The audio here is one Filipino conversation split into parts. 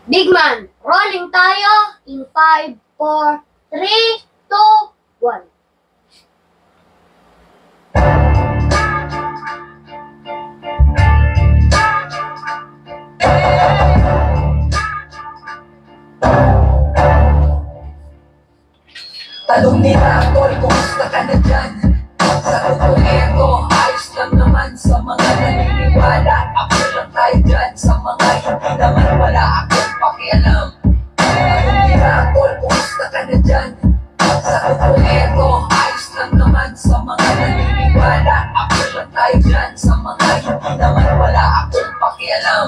Big man, rolling tayo in 5, 4, 3, 2, 1. Tanong nila, tol, kumusta ka na dyan? Sabi ko, eto, ayos lang naman sa mga naniniwala. Ako lang tayo dyan sa mga hindi naman wala akong pakialam. Tanong nila, tol, kumusta ka na dyan? Sabi ko, eto, ayos lang naman sa mga naniniwala. Ako lang tayo dyan sa mga hindi naman wala akong pakialam.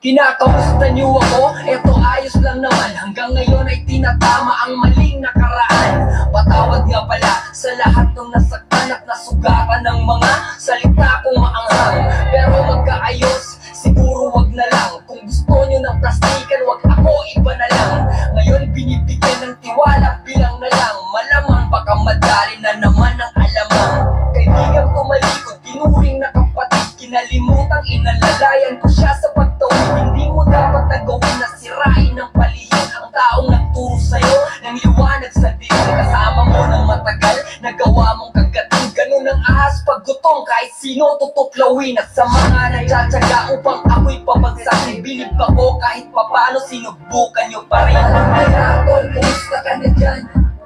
Kinakamusta niyo ako? Eto ayos lang naman. Hanggang ngayon ay tinatama ang maling nakaraan. Patawad nga pala sa lahat ng nasaktan at nasugatan ng mga salita kong maanghang. Pero magkaayos, siguro wag na lang. Kung gusto nyo ng plastikan, wag ako, iba na lang. Ngayon binibigyan ng tiwala, bilang na lang. Malamang baka madali na naman ang alamang. Kaibigan ko malikot, tinuring na kapatid. Kinalimutang inalalayan ko siya sa pagtawid. Hindi mo dapat nagawin na sirain ng palihim ang taong nagturo sa'yo ng liwanag sa dilim. Kasama mo ng matagal, nagawa mong kagatin. Ganun ang ahas pag gutom, kahit sino tutuklawin. At sa mga nagtsatsaga upang ako'y pabagsakin, bilib ako kahit papano sinubukan nyo pa rin. Kaya tol, kumusta ka na dyan?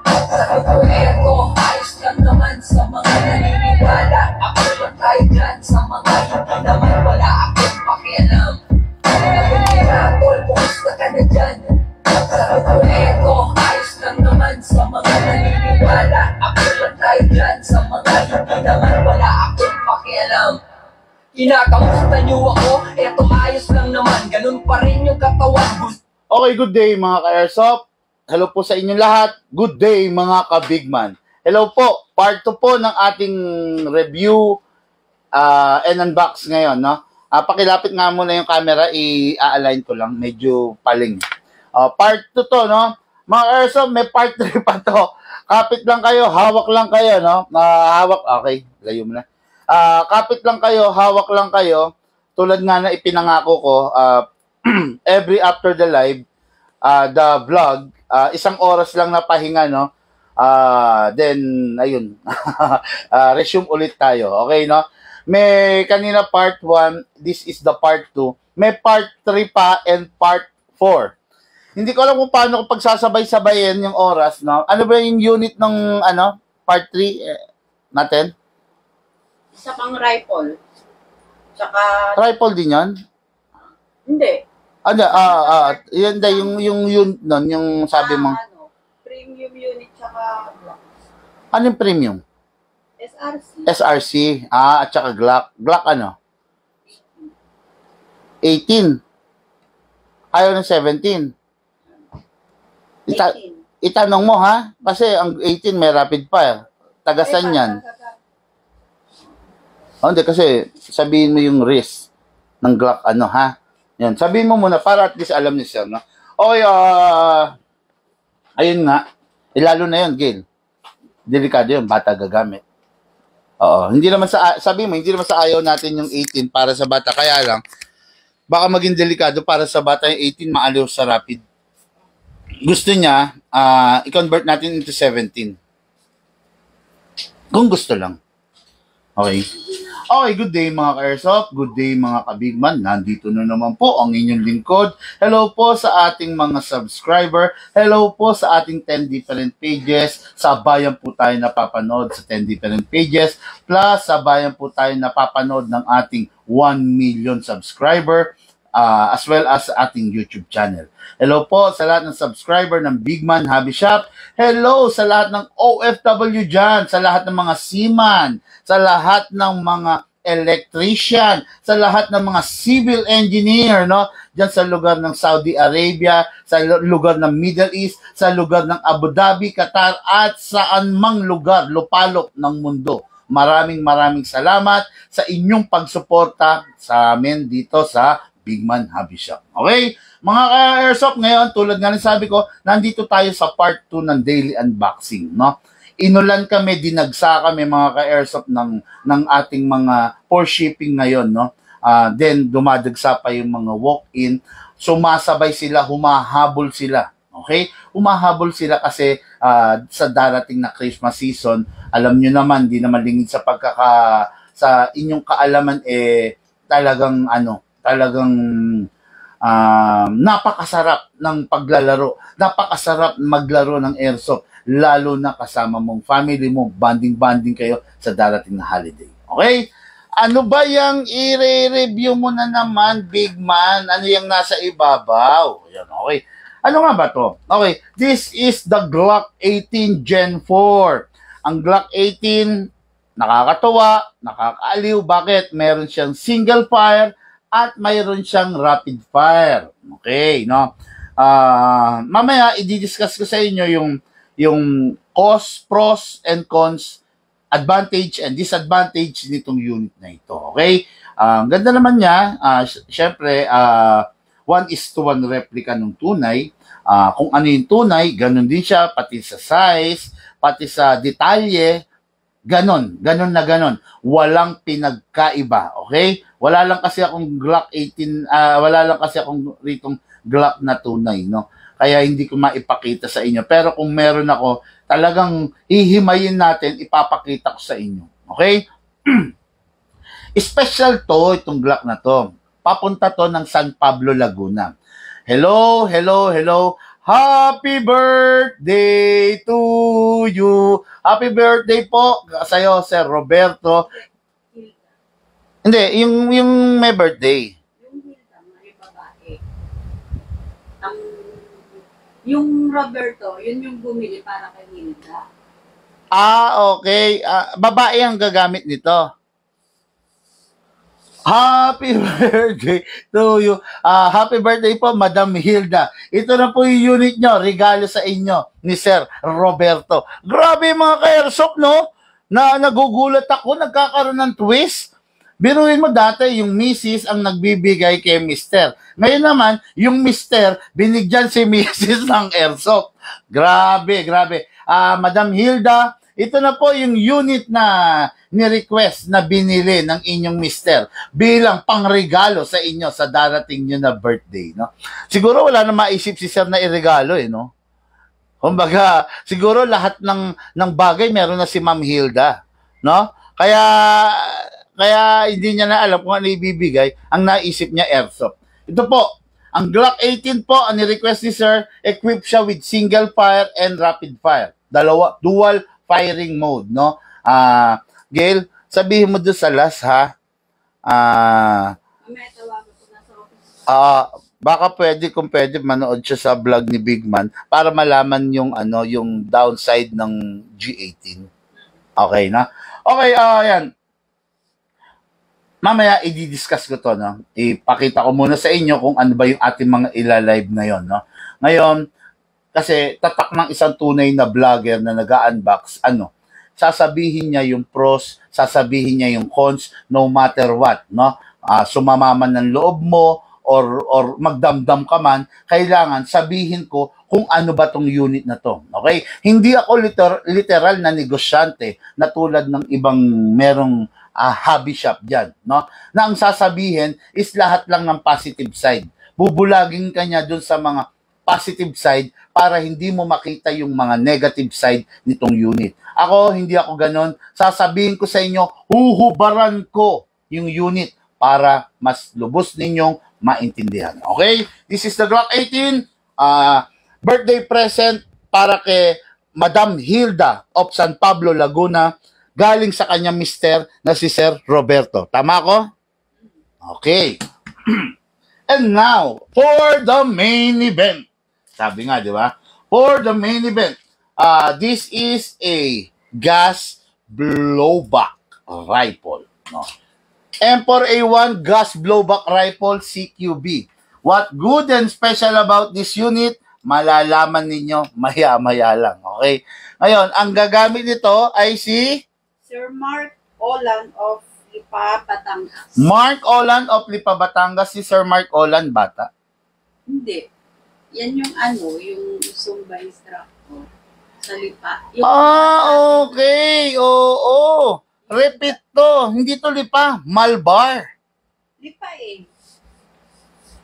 Sabi ko, eto, ayos lang naman sa mga naniniwala. Ako lang tayo dyan sa mga hindi naman wala akong pakialam. Kaya tol, kumusta ka na dyan? Sabi ko, eto, ayos lang naman sa mga naniniwala. Ako lang tayo dyan sa mga hindi naman wala akong pakialam. Kinakamusta niyo ako? Eto, ayos lang naman. Ganun pa rin yung katawan. Okay, good day mga ka-airsoft. Hello po sa inyong lahat. Good day mga ka-bigman. Hello po. Part 2 po ng ating review and unbox ngayon. No? Pakilapit nga muna yung camera. I-align ko lang. Medyo paling. Part 2 to. No? Mga ka-airsoft, may part 3 pa to. Kapit lang kayo. Hawak lang kayo. No? Hawak. Okay. Layo mo na. Kapit lang kayo. Hawak lang kayo. Tulad nga na ipinangako ko, every after the live, the vlog, 1 oras lang na pahinga, no? Then, ayun, resume ulit tayo, okay, no? May kanina part 1, this is the part 2, may part 3 pa and part 4. Hindi ko alam kung paano ko pagsasabay-sabayin yung oras, no? Ano ba yung unit ng, part 3 natin? Isa pang rifle. Tsaka... Rifle din yan? Hindi. Yun da, yung nun, yung sabi mo. Premium unit tsaka Glock. Anong premium? SRC. SRC. At saka Glock. Glock ano? 18. Ayaw ng 17. 18. Itanong mo ha? Kasi ang 18 may rapid fire. Tagasan yan. Hindi kasi sabihin mo yung risk ng Glock ano ha? Yan, sabihin mo muna para at least alam niyo sir, no? Okay, ayun nga. Lalo na yun, Gil. Delikado yun, bata gagamit. Oo, hindi naman sabihin mo, hindi naman sa ayaw natin yung 18 para sa bata. Kaya lang, baka maging delikado para sa bata yung 18 maaliw sa rapid. Gusto niya, i-convert natin into 17. Kung gusto lang. Okay. Okay, good day mga ka-airsoft, good day mga ka-bigman. Nandito na naman po ang inyong lingkod. Hello po sa ating mga subscriber. Hello po sa ating 10 different pages. Sabayan po tayo napapanood sa 10 different pages. Plus, sabayan po tayo napapanood ng ating 1 million subscriber. As well as sa ating YouTube channel. Hello po sa lahat ng subscriber ng Bigman Hobby Shop. Hello sa lahat ng OFW dyan, sa lahat ng mga seaman, sa lahat ng mga electrician, sa lahat ng mga civil engineer, no? Dyan sa lugar ng Saudi Arabia, sa lugar ng Middle East, sa lugar ng Abu Dhabi, Qatar, at saan mang lugar, lupalop ng mundo. Maraming salamat sa inyong pagsuporta sa amin dito sa Bigman Hobby Shop. Okay? Mga ka-airsoft, ngayon, tulad nga rin sabi ko, nandito tayo sa part 2 ng daily unboxing, no? Inulan kami, dinagsa kami mga ka-airsoft ng ating mga for shipping ngayon, no? Then dumadagsa pa yung mga walk-in. Sumasabay sila, humahabol sila. Okay? Humahabol sila kasi sa darating na Christmas season, alam nyo naman, di naman lingid sa sa inyong kaalaman, talagang napakasarap ng paglalaro. Napakasarap maglaro ng airsoft, lalo na kasama mong family mo, banding-banding kayo sa darating na holiday. Okay? Ano ba yung i-review mo na naman, big man? Ano yung nasa ibabaw? Ayan, okay. Ano nga ba to? Okay, this is the Glock 18 Gen 4. Ang Glock 18, nakakatuwa, nakakaaliw. Bakit? Meron siyang single fire at mayroon siyang rapid fire. Okay, no? Mamaya, i-discuss ko sa inyo yung cost, pros, and cons, advantage and disadvantage nitong unit na ito. Okay? Ang ganda naman niya. Syempre, 1:1 replica ng tunay. Kung ano yung tunay, ganun din siya, pati sa size, pati sa detalye, ganun na ganun. Walang pinagkaiba, okay? Wala lang kasi akong Glock 18, wala lang kasi akong ritong Glock na tunay, no? Kaya hindi ko maipakita sa inyo. Pero kung meron ako, talagang hihimayin natin, ipapakita ko sa inyo. Okay? Special to, itong Glock na to. Papunta to ng San Pablo, Laguna. Hello. Happy birthday to you. Happy birthday po sa'yo, Sir Roberto. Hindi, yung may birthday. Yung Hilda, may babae. Yung Roberto, yun yung bumili para kay Hilda. Okay. Babae ang gagamit nito. Happy birthday to you. Happy birthday po, Madam Hilda. Ito na po yung unit nyo. Regalo sa inyo ni Sir Roberto. Grabe mga ka-airsoft, no? Nagugulat ako, nagkakaroon ng twist. Biruin mo dati, yung Mrs. ang nagbibigay kay Mr. Ngayon naman, yung Mr. binigyan si Mrs. ng airsoft. Grabe. Madam Hilda, ito na po yung unit na ni-request na binili ng inyong mister bilang pangregalo sa inyo sa darating nyo na birthday, no? Siguro wala na maisip si sir na iregalo, no? Kumbaga, siguro lahat ng bagay meron na si Ma'am Hilda, no? Kaya hindi niya na alam kung ano ibibigay, ang naisip niya airsoft. Ito po, ang Glock 18 po, ang ni-request ni sir, equipped siya with single fire and rapid fire. Dual firing mode, no? Gail, sabihin mo doon sa last, ha? Mamaya tawagan ko na sa office. Baka kung pwede, manood siya sa vlog ni Big Man para malaman yung downside ng G18. Okay na? Okay, yan. Mamaya, i-discuss ko to, no? Ipakita ko muna sa inyo kung ano ba yung ating mga ila-live na yon, no? Ngayon, kasi tatak ng isang tunay na vlogger na nag-unbox, sasabihin niya yung pros, sasabihin niya yung cons, no matter what, no? Sumama man ng loob mo, or magdamdam ka man, kailangan sabihin ko kung ano ba tong unit na to. Okay? Hindi ako literal na negosyante na tulad ng ibang merong hobby shop dyan, no? Na ang sasabihin is lahat lang ng positive side. Bubulagin ka niya dun sa mga positive side para hindi mo makita yung mga negative side nitong unit. Hindi ako ganon. Sasabihin ko sa inyo, huhubaran ko yung unit para mas lubos ninyong maintindihan. Okay? This is the Glock 18 birthday present para kay Madam Hilda of San Pablo, Laguna, galing sa kanyang mister na si Sir Roberto. Tama ko? Okay. And now, for the main event. Sabi nga, di ba? For the main event, this is a gas blowback rifle. No? M4A1 gas blowback rifle CQB. What good and special about this unit? Malalaman ninyo maya-maya lang. Okay? Ngayon, ang gagamit nito ay si Sir Mark Olan of Lipa, Batangas. Mark Olan of Lipa, Batangas. Si Sir Mark Olan, bata? Hindi. Yan yung yung Zumba instructor sa Lipa. Okay. Oo. Repeat to. Hindi to Lipa. Malbar. Lipa eh.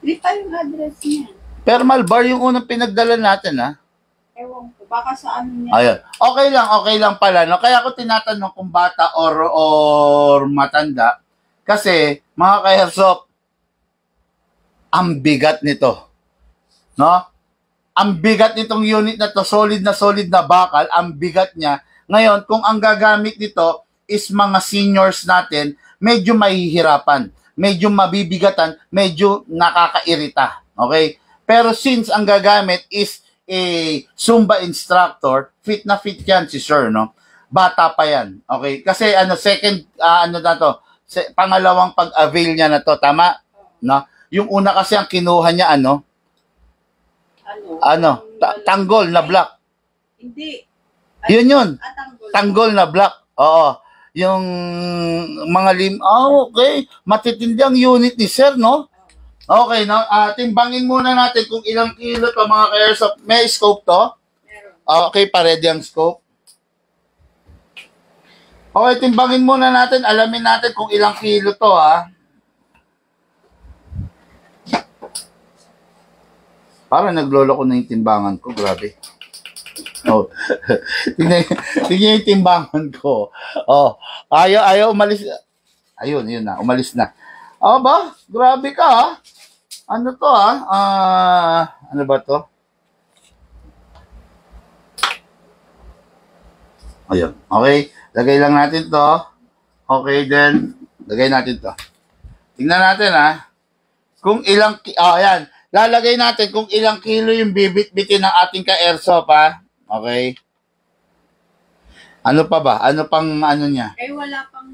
Lipa yung address niya. Thermal bar yung unang pinagdala natin, ha? Ewan ko, baka sa ano niya. Ayun. Okay lang pala, no? Kaya ako tinatanong kung bata or matanda. Kasi, mga ka-airsoft, ang bigat nito. No? Ang bigat nitong unit na to, solid na bakal, ang bigat niya. Ngayon, kung ang gagamit nito is mga seniors natin, medyo mahihirapan, medyo mabibigatan, medyo nakakairita. Okay? Pero since ang gagamit is a Zumba instructor, fit na fit yan si sir, no? Bata pa yan. Okay? Kasi pangalawang pag-avail niya na to, tama? No? Yung una kasi ang kinuha niya, tanggol na black. Hindi. Yun. Tanggol. Tanggol na black. Oo. Yung mga okay. Matitindi ang unit ni sir, no? Okay, no? Timbangin muna natin kung ilang kilo to, mga ka-airsoft. May scope to? Meron. Okay, pa-ready ang scope. Okay, timbangin muna natin. Alamin natin kung ilang kilo to, ha? Parang naglolo ko na yung timbangan ko. Grabe. Oh. tingnan yung timbangan ko. Oh. Ayaw umalis. Ayun, yun na. Umalis na. Ba? Grabe ka, ha? Ano to, ha? Ano ba to? Ayun. Okay. Lagay lang natin to. Okay, then. Lagay natin to. Tingnan natin, ha? Kung ilang... ayan. Lalagay natin kung ilang kilo yung bibit-bitin ng ating ka-airsoft, ha? Okay. Ano pa ba? Ano pang niya? Wala pang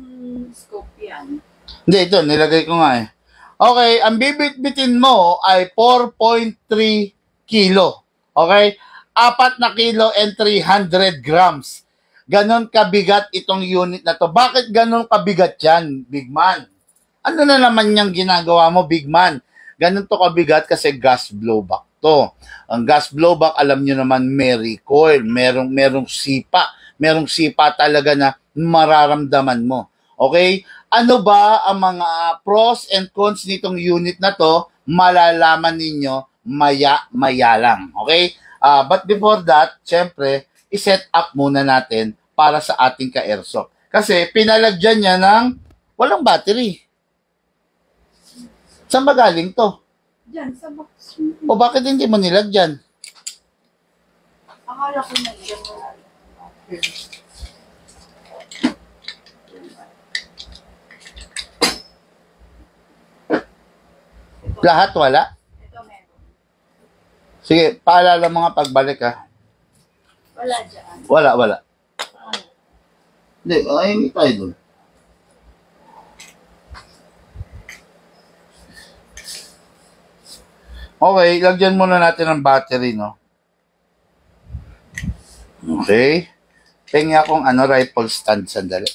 scope yan. Hindi, ito. Nilagay ko nga, eh. Okay, ang bibit-bitin mo ay 4.3 kilo. Okay? 4 na kilo and 300 grams. Ganon kabigat itong unit na to. Bakit ganon kabigat yan, Big Man? Ano na naman yung ginagawa mo, Big Man? Ganon to kabigat kasi gas blowback to. Ang gas blowback, alam nyo naman, may recoil. Merong sipa. Merong sipa talaga na mararamdaman mo. Okay? Ano ba ang mga pros and cons nitong unit na to? Malalaman ninyo maya lang. Okay? But before that, syempre, i-set up muna natin para sa ating ka-airsoft. Kasi pinalagyan niya ng walang battery. Saan ba galing to? Diyan, sa box. O bakit hindi mo nilagyan? Akala ko na diyan wala. Lahat wala? Ito meron. Sige, paalala mo nga pagbalik, ha? Wala dyan. Wala. Hindi, ayun tayo dun. Okay, lagyan muna natin ng battery, no? Okay. Pengi akong rifle stand, sandali.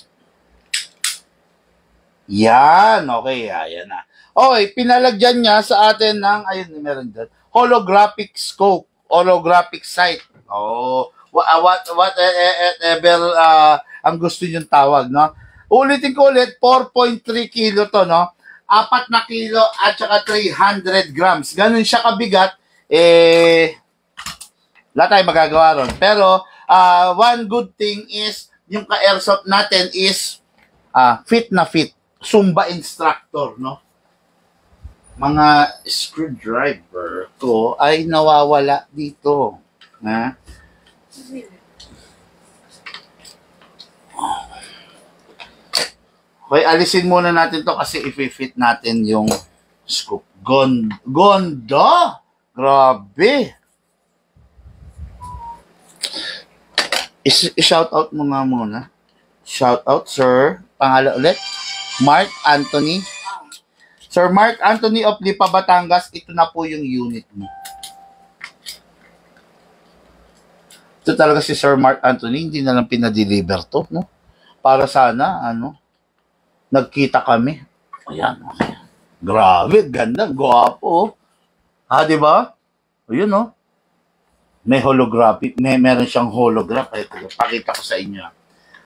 Yan, okay, ayan na. Okay, pinalagyan niya sa atin ng, ayun, meron dyan, holographic scope, holographic sight. Oh, whatever ang gusto niyong tawag, no? Ulitin ko ulit, 4.3 kilo to, no? 4 na kilo at saka 300 grams. Ganun siya kabigat, wala tayong magagawa ron. Pero, one good thing is, yung ka-airsoft natin is fit na fit. Zumba instructor, no? Mga screwdriver ko ay nawawala dito. Ha? Okay, alisin muna natin to kasi i-fit natin yung scoop. Gondo! Grabe! I-shout out mo nga muna. Shout out, sir. Pangalan ulit. Mark Anthony. Sir Mark Anthony of Lipa, Batangas, ito na po yung unit mo. Ito talaga si Sir Mark Anthony, hindi na lang pinadeliver to, no? Para sana, nagkita kami. Ayan, okay. Grabe, ganda, gwapo. Di ba? Ayun, no? May holographic, meron siyang holograph. Ito, pakita ko sa inyo.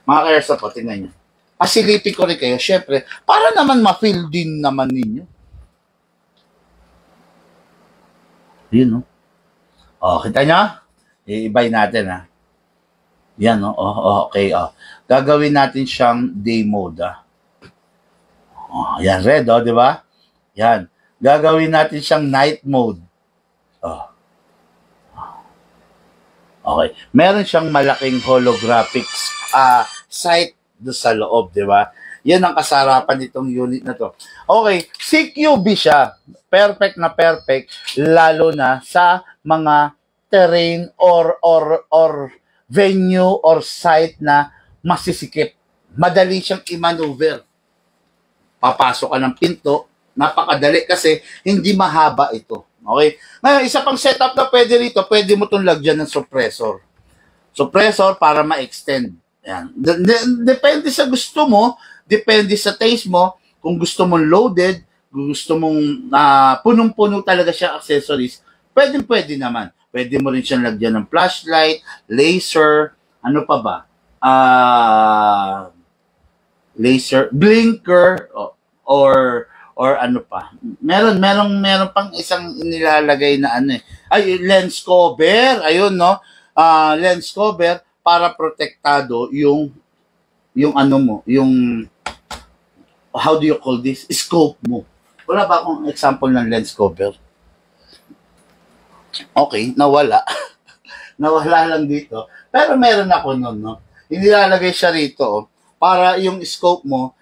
Mga ka-airsoft po, tingnan nyo. Pasilipin ko rin kayo, syempre, para naman ma-feel din naman ninyo. Yun, no? Oh, kita nyo? Iibay natin, ha? Yan, no? Okay, Gagawin natin siyang day mode, ha? Yan, red, di ba? Yan. Gagawin natin siyang night mode. Okay. Meron siyang malaking holographic sight do sa loob, di ba? Yan ang kasarapan nitong unit na to. Okay, CQB siya. Perfect na perfect, lalo na sa mga terrain or venue or site na masisikip. Madali siyang i-maneuver. Papasok ka ng pinto, napakadali kasi hindi mahaba ito. Okay? Ngayon, isa pang setup na pwede rito, pwede mo itong lagyan ng suppressor. Suppressor para ma-extend. Yan. Depende sa gusto mo, depende sa taste mo, kung gusto mong loaded, kung gusto mong punong-puno talaga siya accessories, pwede naman. Pwede mo rin siyang lagyan ng flashlight, laser, ano pa ba? Laser, blinker, or ano pa. Meron pang isang inilalagay na lens cover. Ayun, no? Lens cover para protektado yung ano mo, yung how do you call this? Scope mo. Wala ba akong example ng lens cover? Okay, nawala. Nawala lang dito. Pero meron ako nun, no? Inilalagay siya rito, para yung scope mo,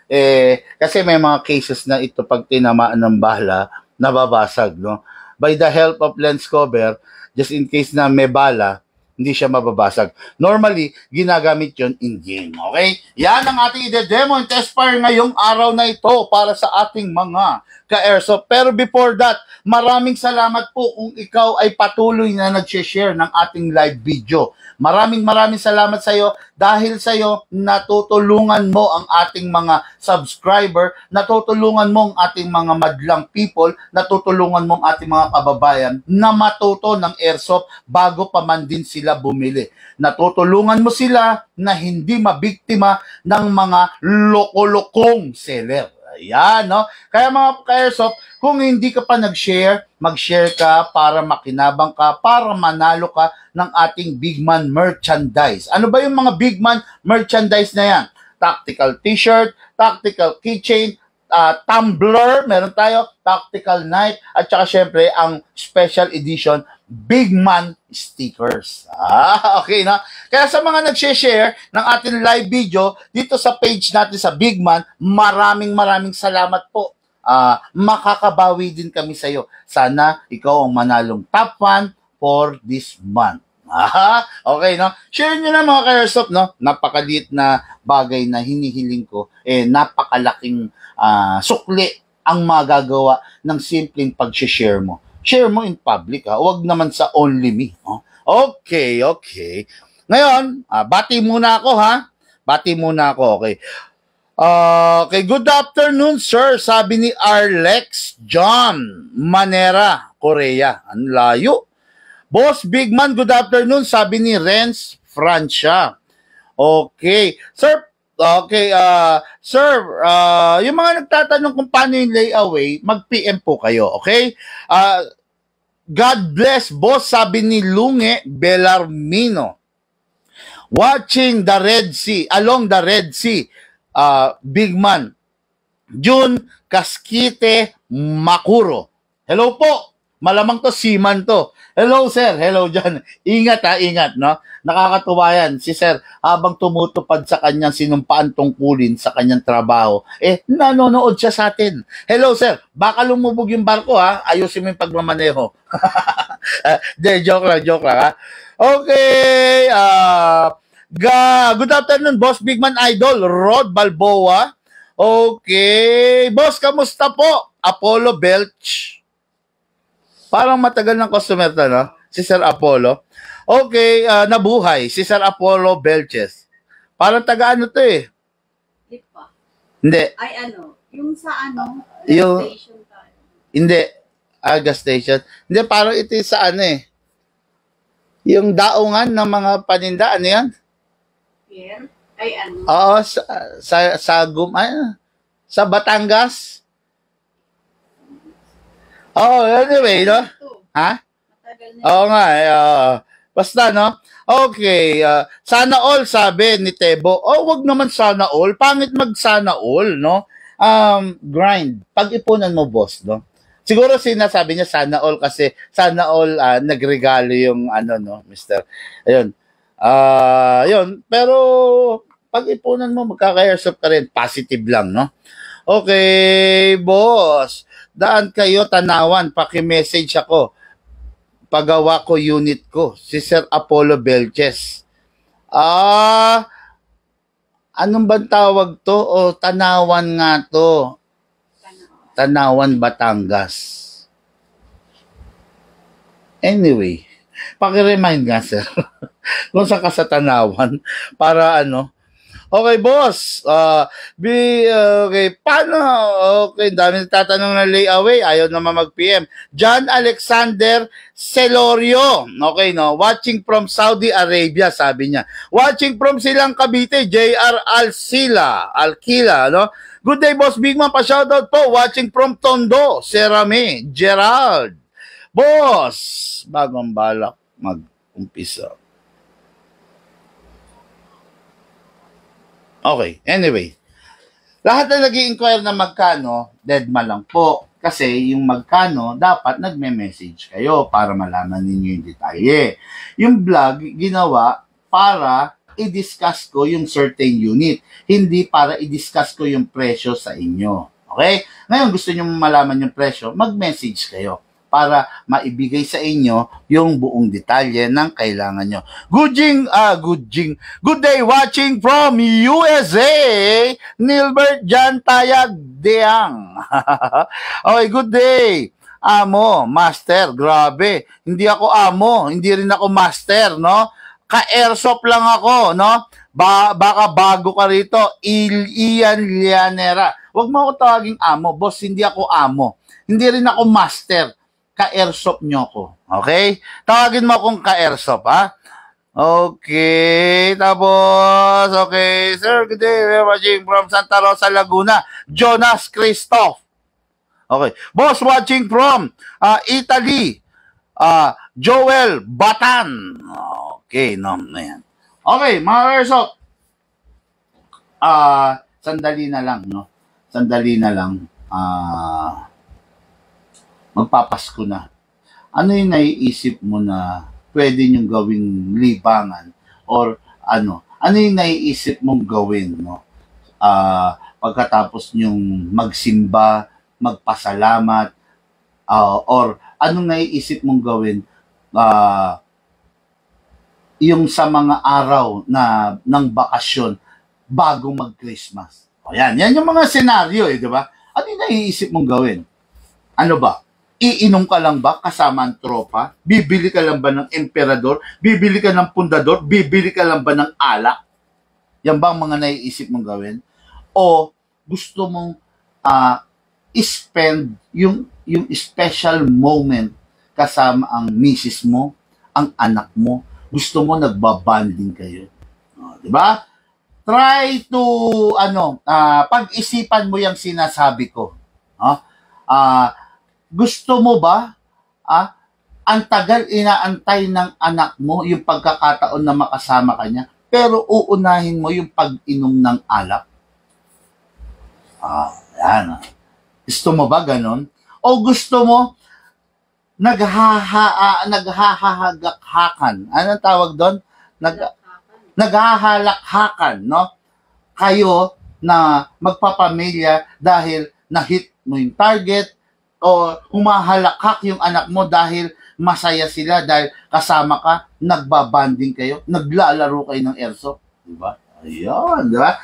kasi may mga cases na ito pag tinamaan ng bala, nababasag, no? By the help of lens cover, just in case na may bala, hindi siya mababasag. Normally, ginagamit yon in-game, okay? Yan ang ating ide-demo and test fire ngayong araw na ito para sa ating mga ka-airsoft. Pero before that, maraming salamat po kung ikaw ay patuloy na nag-share ng ating live video. Maraming salamat sa iyo dahil sa iyo natutulungan mo ang ating mga subscriber, natutulungan mo ang ating mga madlang people, natutulungan mo ang ating mga kababayan na matuto ng airsoft bago pa man din sila bumili. Natutulungan mo sila na hindi mabiktima ng mga loko-lokong seller. Ayan, no? Kaya mga ka-airsoft, kung hindi ka pa nag-share, mag-share ka para makinabang ka, para manalo ka ng ating Big Man merchandise. Ano ba yung mga Big Man merchandise na yan? Tactical t-shirt, tactical keychain, tumbler, meron tayo, tactical knife, at saka syempre ang special edition Big Man stickers. Okay na? Kaya sa mga nag-share ng ating live video dito sa page natin sa Big Man, maraming salamat po. Makakabawi din kami sa iyo. Sana ikaw ang manalong top 1 for this month. Okay, no? Share nyo na mga ka-airsoft, no? Napakaliit na bagay na hinihiling ko. Napakalaking sukli ang magagawa ng simpleng pag-share mo. Share mo in public, huwag naman sa only me. Okay. Ngayon, bati muna ako, Bati muna ako, okay. Okay, good afternoon, sir. Sabi ni Arlex John Manera, Korea. Ang layo. Boss Big Man, good afternoon. Sabi ni Renz Francia. Okay. Sir, yung mga nagtatanong kung paano yung layaway, mag-PM po kayo, okay? God bless, boss, sabi ni Lunge Bellarmino. Watching the Red Sea, along the Red Sea, Big Man. June Casquite Makuro. Hello po. Malamang to, seaman to. Hello, sir. Hello, John. Ingat, no? Nakakatuwa yan. Si sir, habang tumutupad sa kanyang sinumpaan tungkulin sa kanyang trabaho, nanonood siya sa atin. Hello, sir. Baka lumubog yung barko, Ayusin mo yung pagmamaneho. Joke lang, Okay. Good afternoon, Boss Big Man Idol, Rod Balboa. Okay. Boss, kamusta po? Apollo Belch. Parang matagal ng customer to, no? Si Sir Apollo. Okay, nabuhay. Si Sir Apollo Belches. Parang taga-ano to eh. Di pa. Hindi. Ay yung sa Yung, station tayo. hindi. Gas station. Hindi, parang ito sa yung daungan ng mga paninda, yan? Pier? Ay Oo, sa Batangas. Oh, anyway, no? Ha? Tagal na. Oo nga, basta, no? Okay, sana all, sabi ni Tebo. Oh, wag naman sana all. Pangit mag sana all, no? Grind. Pag-ipunan mo, boss, no? Siguro sinasabi niya sana all kasi sana all nagregalo yung ano, no, Mr. Ayun. Yun. Pero pag-ipunan mo, magkaka-airsoft ka rin. Positive lang, no? Okay, boss. Daan kayo, Tanawan. Paki-message ako. Pagawa ko unit ko. Si Sir Apollo Belches. Anong bang tawag to? O, Tanawan nga to. Tanawan, Batangas. Anyway, paki-remind nga, sir. Kung saan ka sa Tanawan. Para ano. Okay, boss. Okay, paano? Okay, dami tatanong na layaway. Ayaw naman mag-PM. John Alexander Celorio. Okay, no? Watching from Saudi Arabia, sabi niya. Watching from Silang Cavite, JR Alkila, no? Good day, Boss Bigman. Pa-shoutout po. Watching from Tondo, Serame, Gerald. Boss, bagong balak mag-umpisa. Okay, anyway. Lahat na nag-i-inquire na magkano, deadma lang po. Kasi yung magkano, dapat nagme-message kayo para malaman ninyo yung detalye. Yung vlog, ginawa para i-discuss ko yung certain unit. Hindi para i-discuss ko yung presyo sa inyo. Okay? Ngayon, gusto nyo malaman yung presyo, mag-message kayo para maibigay sa inyo yung buong detalye ng kailangan nyo. Good day watching from USA, Nilbert Jan Tayag Deang. Okay, good day. Amo, master, grabe. Hindi ako amo, hindi rin ako master, no? Ka-airsoft lang ako, no? Baka bago ka rito, Ian Lianera. Huwag mo ako tawaging amo, boss, hindi ako amo. Hindi rin ako master. Ka-airsoft nyo ko. Okay? Tawagin mo akong ka-airsoft, ha? Okay. Tapos, okay. Sir, good day. We're watching from Santa Rosa, Laguna. Jonas Christoph. Okay. Boss, watching from Italy. Joel Batan. Okay, no. Ayan. Okay, mga airsoft. Sandali na lang, no? Sandali na lang. Magpapasko na. Ano yung naiisip mo na pwede nyong gawing libangan or ano yung naiisip mong gawin, no? Pagkatapos nyong magsimba, magpasalamat, or anong naiisip mong gawin yung sa mga araw na ng bakasyon bago mag-Christmas. Ayan, yan yung mga senaryo, di ba? Ano yung naiisip mong gawin? Ano ba? Iinom ka lang ba kasama ang tropa? Bibili ka lang ba ng emperador? Bibili ka ng pundador? Bibili ka lang ba ng alak? Yan ba ang mga naiisip mong gawin? O gusto mong spend yung special moment kasama ang misis mo, ang anak mo? Gusto mo nagbabanding kayo? Di ba? Try to, pag-isipan mo yung sinasabi ko. Gusto mo ba, ang tagal inaantay ng anak mo yung pagkakataon na makasama ka niya, pero uunahin mo yung pag-inom ng alak? Yan. Gusto mo ba ganon? O gusto mo, naghahagakhakan. Anong tawag doon? Naghahalakhakan, no? Kayo na magpapamilya dahil na-hit mo yung target, o humahalakhak yung anak mo dahil masaya sila dahil kasama ka, nagbabanding kayo, naglalaro kayo ng airsoft. Diba? Ayan, diba?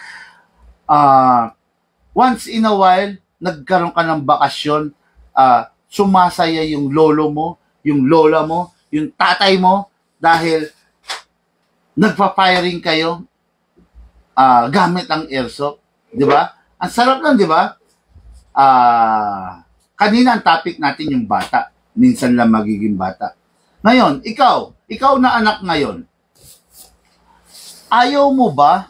Once in a while, nagkaroon ka ng bakasyon, sumasaya yung lolo mo, yung lola mo, yung tatay mo, dahil nagpa-firing kayo gamit ang airsoft. Diba? Ang sarap lang, diba? Kanina ang topic natin yung bata. Minsan lang magiging bata. Ngayon, ikaw na anak ngayon, ayaw mo ba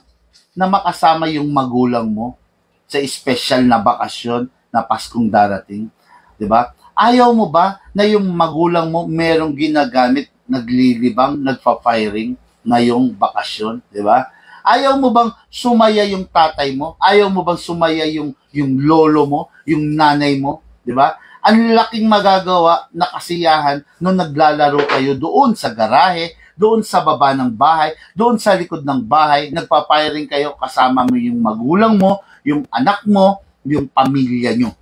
na makasama yung magulang mo sa special na bakasyon na Paskong darating? Diba? Ayaw mo ba na yung magulang mo merong ginagamit, naglilibang, nagpa-firing ngayong bakasyon, di ba? Ayaw mo bang sumaya yung tatay mo? Ayaw mo bang sumaya yung lolo mo, yung nanay mo, di ba? Ang laking magagawa na kasiyahan nung naglalaro kayo doon sa garahe, doon sa baba ng bahay, doon sa likod ng bahay, nagpa-firing kayo kasama mo yung magulang mo, yung anak mo, yung pamilya nyo.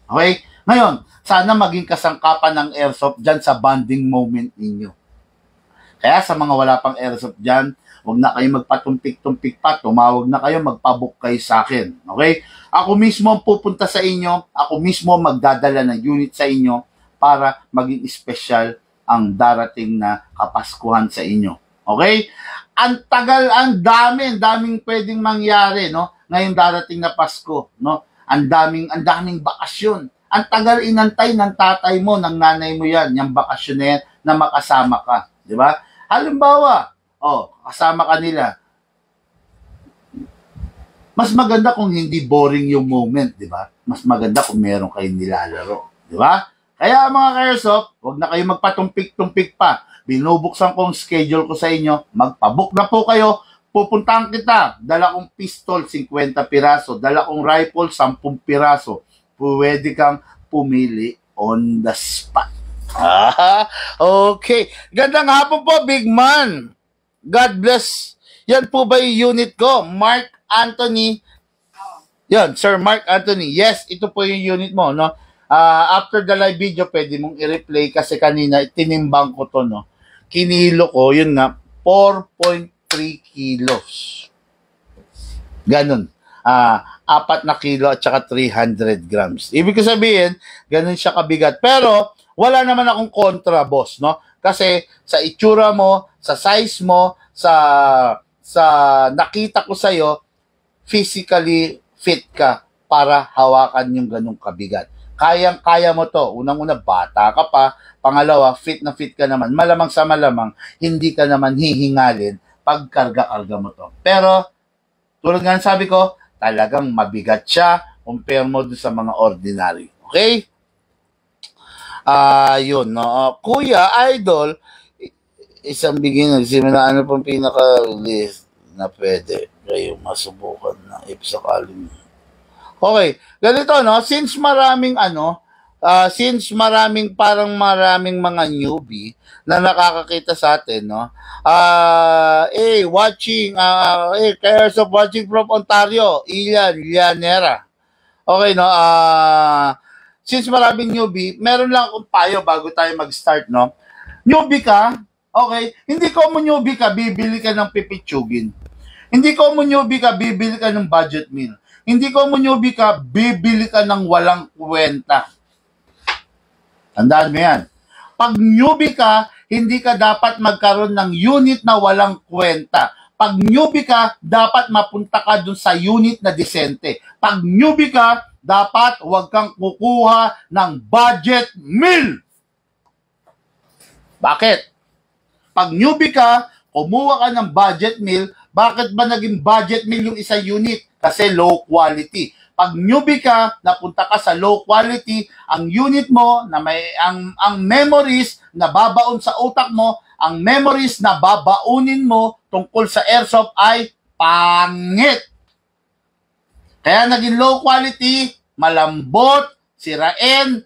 Okay? Ngayon, sana maging kasangkapan ng airsoft dyan sa bonding moment ninyo. Kaya sa mga wala pang airsoft dyan, huwag na kayo magpatumpik-tumpik pa, tumawag na kayo, magpabook kayo sa akin. Okay? Ako mismo ang pupunta sa inyo, ako mismo magdadala ng unit sa inyo para maging special ang darating na Kapaskuhan sa inyo. Okay? Ang tagal, ang daming pwedeng mangyari, no? Ngayong darating na Pasko, no? Ang daming bakasyon. Ang tagal inantay ng tatay mo, ng nanay mo yan, yung bakasyon na yan, na makasama ka. Di ba? Halimbawa, kasama ka nila. Mas maganda kung hindi boring yung moment, di ba? Mas maganda kung meron kayong nilalaro. Di ba? Kaya mga ka-airsoft, huwag na kayo magpatumpik-tumpik pa. Binubuksan ko ang schedule ko sa inyo. Magpabook na po kayo. Pupuntahan kita. Dala kong pistol, 50 piraso. Dala kong rifle, 10 piraso. Pwede kang pumili on the spot. Okay. Gandang hapon po, big man. God bless. Yan po ba yung unit ko? Mark Anthony. Yan, Sir Mark Anthony. Yes, ito po yung unit mo, no? After the live video, pwede mong i-replay kasi kanina, tinimbang ko to, no? Kinilo ko, yun nga, 4.3 kilos. Ganun. 4 na kilo at saka 300 grams. Ibig ko sabihin, ganun siya kabigat. Pero, wala naman akong kontra, boss, no? Kasi, sa itsura mo, sa size mo, sa nakita ko sa'yo, physically fit ka para hawakan yung ganung kabigat. Kayang-kaya mo to. Unang-una, bata ka pa. Pangalawa, fit na fit ka naman. Malamang sa malamang, hindi ka naman hihingalin pag karga-karga mo to. Pero, tulad nga sabi ko, talagang mabigat siya compare mo doon sa mga ordinary. Okay? Yun. No? Kuya, idol, isang beginner, simula ano pong pinaka-list na pwede kayo masubukan na if sakaling. Okay, ganito, no? Since maraming maraming mga newbie na nakakakita sa atin, no? Airsoft watching from Ontario, Ilan Llanera. Okay, no? Since maraming newbie, meron lang akong payo bago tayo mag-start, no? Newbie ka, okay? Hindi ko mo newbie ka, bibili ka ng pipitsugin. Hindi ko mo newbie ka, bibili ka ng budget meal. Hindi ko mo newbie ka, bibili ka ng walang kwenta. Tandaan mo yan. Pag newbie ka, hindi ka dapat magkaroon ng unit na walang kwenta. Pag newbie ka, dapat mapunta ka dun sa unit na disente. Pag newbie ka, dapat huwag kang kukuha ng budget meal. Bakit? Pag newbie ka, kumuha ka ng budget meal, bakit ba naging budget meal yung isang unit? Kasi low quality. Pag newbie ka, napunta ka sa low quality, ang unit mo na may ang memories na babaon sa utak mo, ang memories na babaunin mo tungkol sa airsoft ay pangit. Kaya naging low quality, malambot, sirain,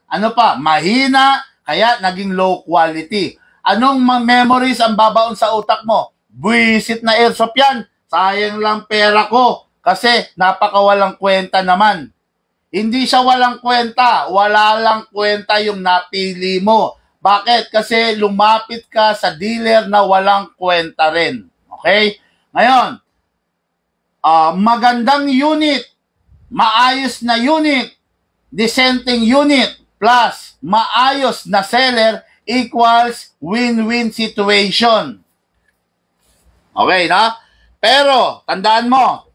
mahina, kaya naging low quality. Anong memories ang babaon sa utak mo? Buisit na airsoft yan. Sayang lang pera ko. Kasi napakawalang kwenta naman. Hindi siya walang kwenta. Wala lang kwenta yung napili mo. Bakit? Kasi lumapit ka sa dealer na walang kwenta rin. Okay? Ngayon, magandang unit, maayos na unit, dissenting unit, plus maayos na seller equals win-win situation. Okay, na? Pero, tandaan mo,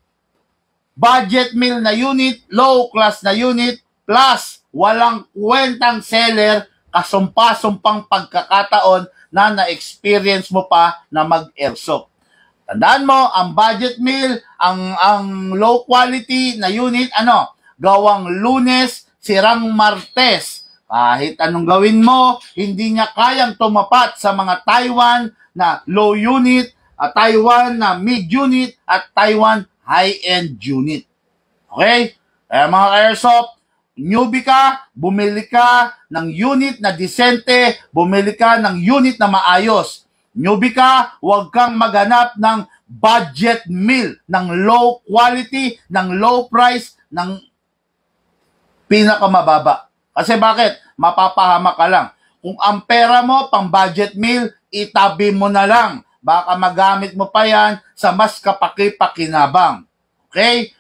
budget meal na unit, low class na unit, plus walang kwentang seller, kasumpa-sumpang pagkakataon na na-experience mo pa na mag-airsoft. Tandaan mo, ang budget meal, ang low quality na unit, gawang Lunes, sirang Martes. Kahit anong gawin mo, hindi niya kayang tumapat sa mga Taiwan na low unit, Taiwan na mid unit, at Taiwan high-end unit. Okay? Kaya mga ka-airsoft, newbie ka, bumili ka ng unit na disente, bumili ka ng unit na maayos. Newbie ka, huwag kang maghanap ng budget meal, ng low quality, ng low price, ng pinakamababa. Kasi bakit? Mapapahamak ka lang. Kung ang pera mo pang budget meal, itabi mo na lang. Baka magamit mo pa yan sa mas kapaki-pakinabang. Okay?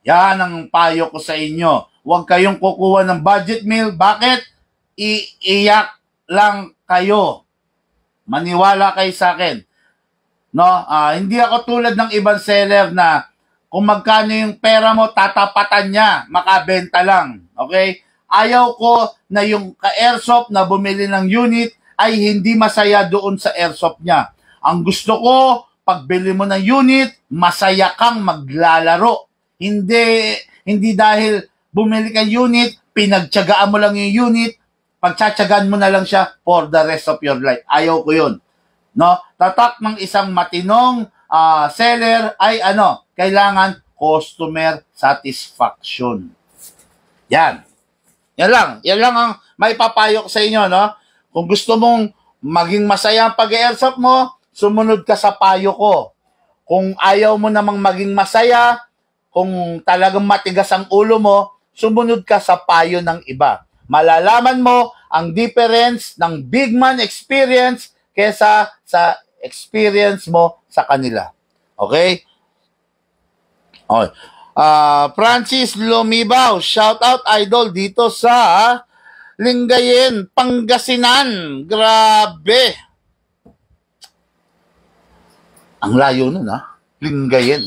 Yan ang payo ko sa inyo. Huwag kayong kukuha ng budget meal. Bakit? Iiyak lang kayo. Maniwala kayo sa akin. No? Hindi ako tulad ng ibang seller na kung magkano yung pera mo, tatapatan niya, makabenta lang. Okay? Ayaw ko na yung ka-airsoft na bumili ng unit ay hindi masaya doon sa airsoft niya. Ang gusto ko, pagbili mo ng unit, masaya kang maglalaro. Hindi dahil bumili ka unit, pinagtiyagaan mo lang yung unit, pagtsatsagaan mo na lang siya for the rest of your life. Ayaw ko yun. No? Tatak ng isang matinong seller ay kailangan customer satisfaction. Yan. Yan lang ang may papayo ko sa inyo, no? Kung gusto mong maging masaya ang pag-airsoft mo, sumunod ka sa payo ko. Kung ayaw mo namang maging masaya, kung talagang matigas ang ulo mo, sumunod ka sa payo ng iba. Malalaman mo ang difference ng big man experience kesa sa experience mo sa kanila. Okay? Okay. Francis Lumibaw, shout out idol dito sa Lingayen, Pangasinan. Grabe. Ang layo nun, Lingayen.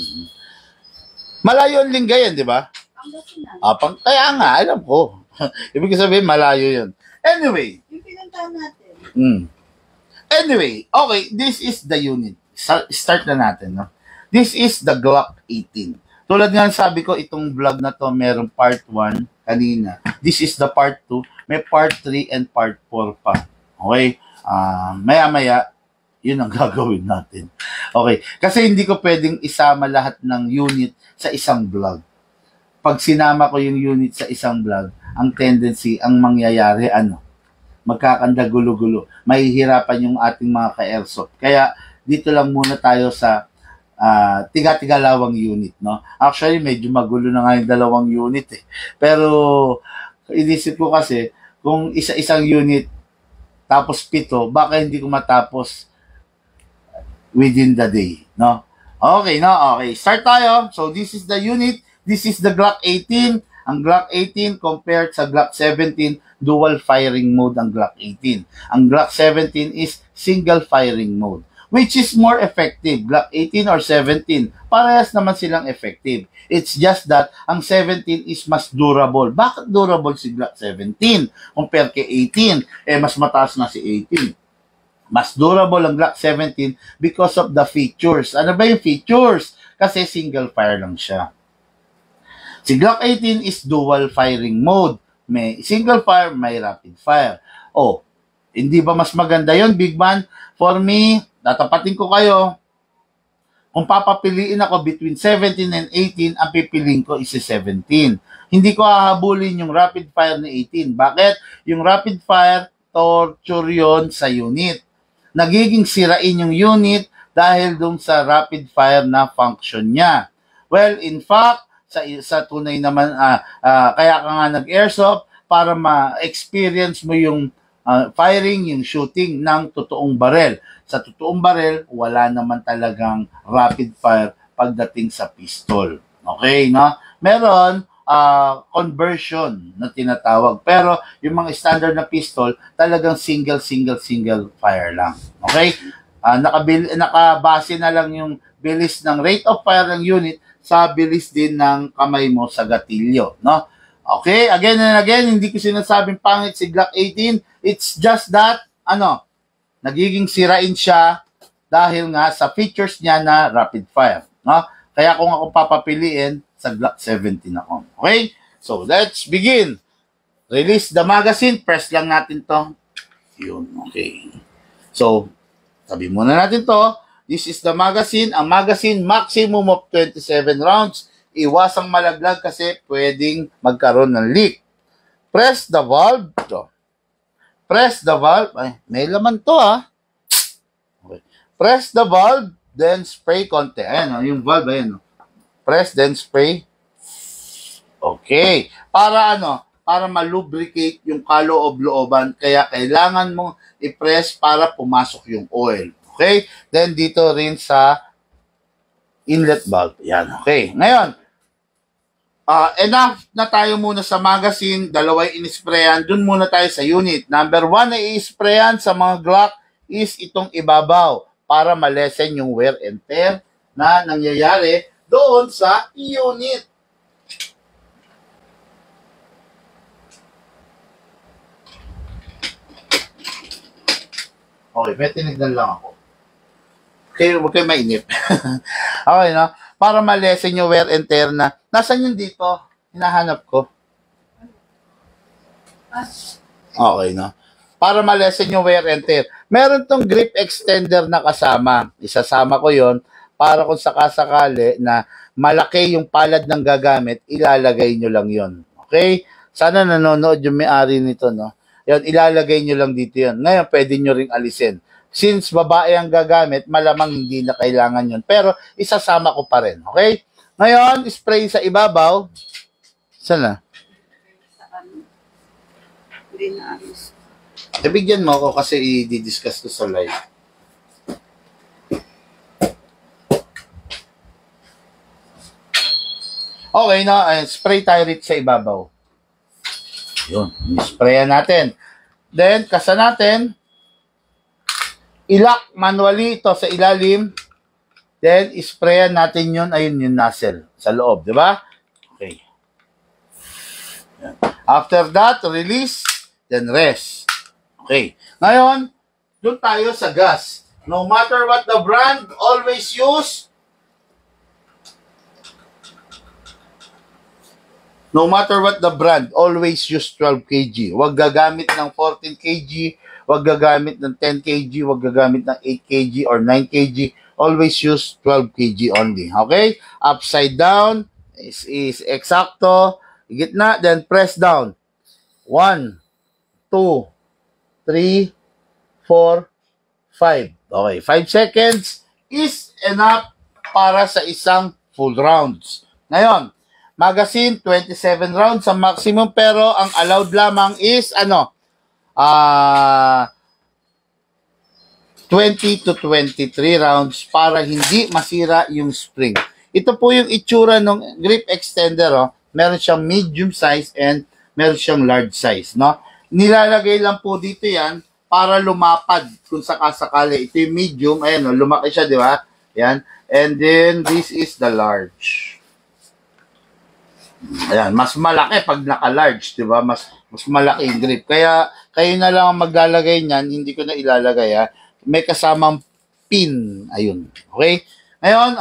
Malayo ang Lingayen, di ba? Pangasinan. Kaya nga, alam ko. Ibig sabihin, malayo yun. Anyway. Yung pinuntahan natin. Anyway, okay, this is the unit. Start na natin, no? This is the Glock 18. Tulad nga sabi ko, itong vlog na to, merong part 1 kanina. This is the part 2. May part 3 and part 4 pa. Okay? Maya-maya, yun ang gagawin natin. Okay? Kasi hindi ko pwedeng isama lahat ng unit sa isang vlog. Pag sinama ko yung unit sa isang vlog, ang tendency, ang mangyayari, magkakanda gulo-gulo. Mahihirapan yung ating mga ka-airsoft. Kaya, dito lang muna tayo sa tiga-tigalawang unit, no? Actually, medyo magulo na nga yung dalawang unit, eh. Pero, inisip ko kasi, kung isa-isang unit, tapos 7, baka hindi ko matapos within the day, no? Okay, no? Okay, start tayo. So, this is the unit. This is the Glock 18. Ang Glock 18 compared sa Glock 17, dual firing mode ang Glock 18. Ang Glock 17 is single firing mode. Which is more effective, Glock 18 or 17? Parehas naman silang effective. It's just that ang 17 is mas durable. Bakit durable si Glock 17 compare kay 18? Mas mataas na si 18. Mas durable ang Glock 17 because of the features. Ano ba yung features? Kasi single fire lang siya. Si Glock 18 is dual firing mode. May single fire, may rapid fire. Hindi ba mas maganda yon, Big Man? For me, tatapatin ko kayo, kung papapiliin ako between 17 and 18, ang pipiliin ko is 17. Hindi ko hahabulin yung rapid fire ni 18. Bakit? Yung rapid fire, torture yon sa unit. Nagiging sirain yung unit dahil dun sa rapid fire na function niya. Well, in fact, sa tunay naman, kaya ka nga nag-airsoft para ma-experience mo yung firing, yung shooting ng totoong barel. Sa totoong barel, wala naman talagang rapid fire pagdating sa pistol. Okay, no? Meron conversion na tinatawag. Pero yung mga standard na pistol, talagang single fire lang. Okay? Nakabase na lang yung bilis ng rate of fire ng unit sa bilis din ng kamay mo sa gatilyo, no? Okay, again and again, hindi ko sinasabing pangit si Glock 18. It's just that, nagiging sirain siya dahil nga sa features niya na rapid fire, no? Kaya kung ako papapiliin, sa Glock 17 ako. Okay? So, let's begin. release the magazine, press lang natin to. Yun, okay. So, sabi muna natin to. This is the magazine. Ang magazine, maximum of 27 rounds. Iwasang malaglag kasi pwedeng magkaroon ng leak. Press the valve. To. Press the valve. Ay, may laman to Okay. Press the valve, then spray konti. Ayan, yung valve, ayan. Press, then spray. Okay. Para para malubricate yung kaloob-looban. Kaya kailangan mong i-press para pumasok yung oil. Okay? Then dito rin sa inlet valve. Yan. Okay. Ngayon, enough na tayo muna sa magazine. Dalawa in-sprayan. Dun muna tayo sa unit. Number 1 na i-sprayan sa mga Glock is itong ibabaw para malesen yung wear and tear na nangyayari doon sa unit. Okay, may tinignan lang ako. Okay, huwag kayo mainip. Okay, no? Para malesen yung wear and tear na, nasan yun dito? Hinahanap ko. Okay, no? Para malesen yung wear and tear. Meron tong grip extender na kasama. Isasama ko yon para kung sakasakali na malaki yung palad ng gagamit, ilalagay nyo lang yon. Okay? Sana nanonood yung may-ari nito, no? Yan, ilalagay nyo lang dito yan. Ngayon, pwede nyo ring alisin. Since babae ang gagamit, malamang hindi na kailangan yun. Pero, isasama ko pa rin. Okay? Ngayon, spray sa ibabaw. Sana? Hindi na ayos. Ibigyan mo ako kasi i-discuss ko sa live. Okay, no? Spray tayo rin sa ibabaw. Yun, sprayan natin. Then, kasa natin, ilock manually ito sa ilalim. Then, sprayan natin yun, ayun yung nozzle sa loob, di ba? Okay. After that, release, then rest. Okay. Ngayon, doon tayo sa gas. No matter what the brand, always use No matter what the brand, always use 12 kg. Huwag gagamit ng 14 kg, huwag gagamit ng 10 kg, huwag gagamit ng 8 kg or 9 kg. Always use 12 kg only. Okay? Upside down is eksakto. Gitna, then press down. 1, 2, 3, 4, 5. Okay, 5 seconds is enough para sa isang full rounds. Ngayon, magazine, 27 rounds ang maximum, pero ang allowed lamang is 20 to 23 rounds para hindi masira yung spring. Ito po yung itsura ng grip extender. Meron siyang medium size and meron siyang large size. No? Nilalagay lang po dito yan para lumapad kung sakasakali. Ito yung medium. Ayan, lumaki siya, di ba? Yan. And then, this is the large. Ayan, mas malaki pag naka-large, di ba? Mas malaki yung grip. Kaya, kayo na lang ang maglalagay niyan, hindi ko na ilalagay, ha? May kasamang pin. Ayun. Okay? Ngayon,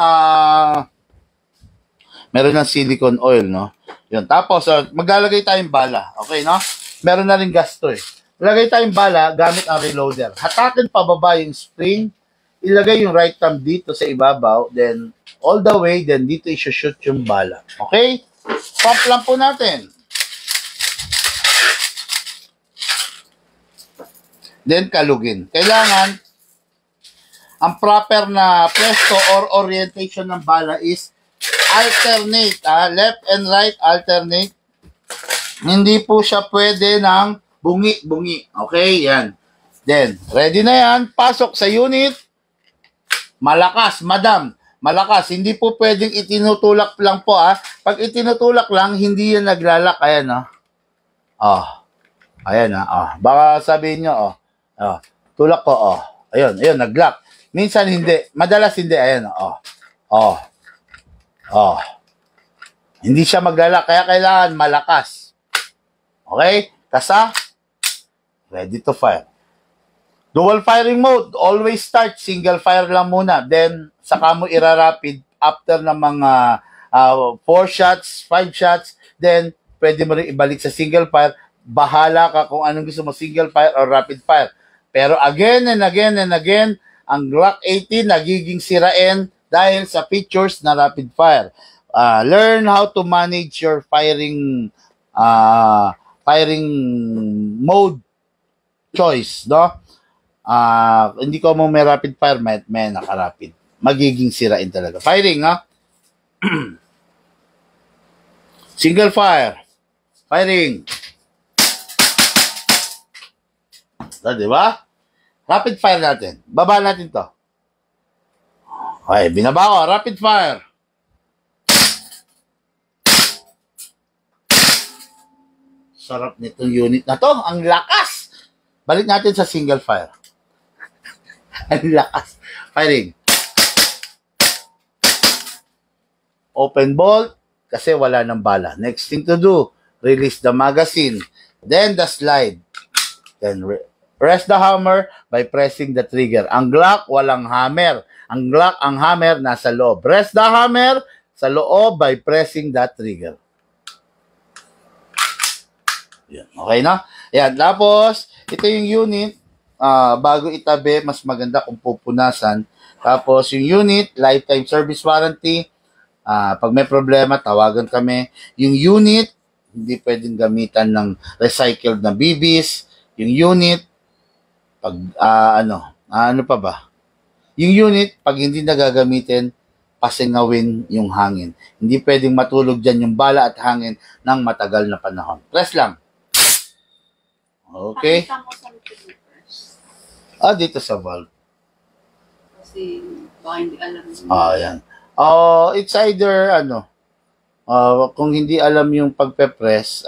meron ng silicone oil, no? Yun. Tapos, maglalagay tayong bala. Okay, no? Meron na rin gasto, eh. Ilagay tayong bala gamit ang reloader. Hatakin pababa yung spring. Ilagay yung right thumb dito sa ibabaw. Then, all the way, then dito i-shoot yung bala. Okay? Pump lang po natin. Then, kalugin. Kailangan, ang proper na pwesto or orientation ng bala is alternate. Left and right, alternate. Hindi po siya pwede ng bungi-bungi. Okay, yan. Then, ready na yan. Pasok sa unit. Malakas, madam. Malakas. Hindi po pwedeng itinutulak lang po, Pag itinutulak lang, hindi yan naglalak. Ayan, Ayan, Baka sabihin nyo, tulak ko, Ayun, naglock. Minsan hindi. Madalas hindi. Ayan, Hindi siya maglalak. Kaya kailangan malakas. Okay? Kasa. Ready to fire. Dual firing mode. Always start. Single fire lang muna. Then, saka mo irarapid after ng mga 4 shots, 5 shots. Then, pwede mo rin ibalik sa single fire. bahala ka kung anong gusto mo, single fire or rapid fire. Pero again and again and again, ang Glock 18 nagiging sirain dahil sa features na rapid fire. Learn how to manage your firing mode choice, no? Hindi ko mo may rapid fire, may naka-rapid. Magiging sirain talaga. Firing, ha? Single fire. Firing. Di ba? Rapid fire natin. Baba natin to. Okay, binaba ko. Rapid fire. Sarap nitong unit na to. Ang lakas. Balik natin sa single fire. Ang lakas. Firing. Open bolt kasi wala ng bala. Next thing to do, release the magazine. Then the slide. Then press the hammer by pressing the trigger. Ang Glock, walang hammer. Ang Glock, ang hammer, nasa loob. Press the hammer sa loob by pressing the trigger. Yan. Okay na? Yan. Tapos, ito yung unit. Bago itabi, mas maganda kung pupunasan. Tapos, yung unit, lifetime service warranty. Pag may problema, tawagan kami. Yung unit, hindi pwedeng gamitan ng recycled na BBs. Yung unit, pag, ano pa ba? Yung unit, pag hindi nagagamitin, pasingawin yung hangin. Hindi pwedeng matulog dyan yung bala at hangin ng matagal na panahon. Press lang. Okay. Pakita mo sa first. Dito sa valve. Kasi baka hindi alam mo. Yan. It's either, kung hindi alam yung pagpe-press,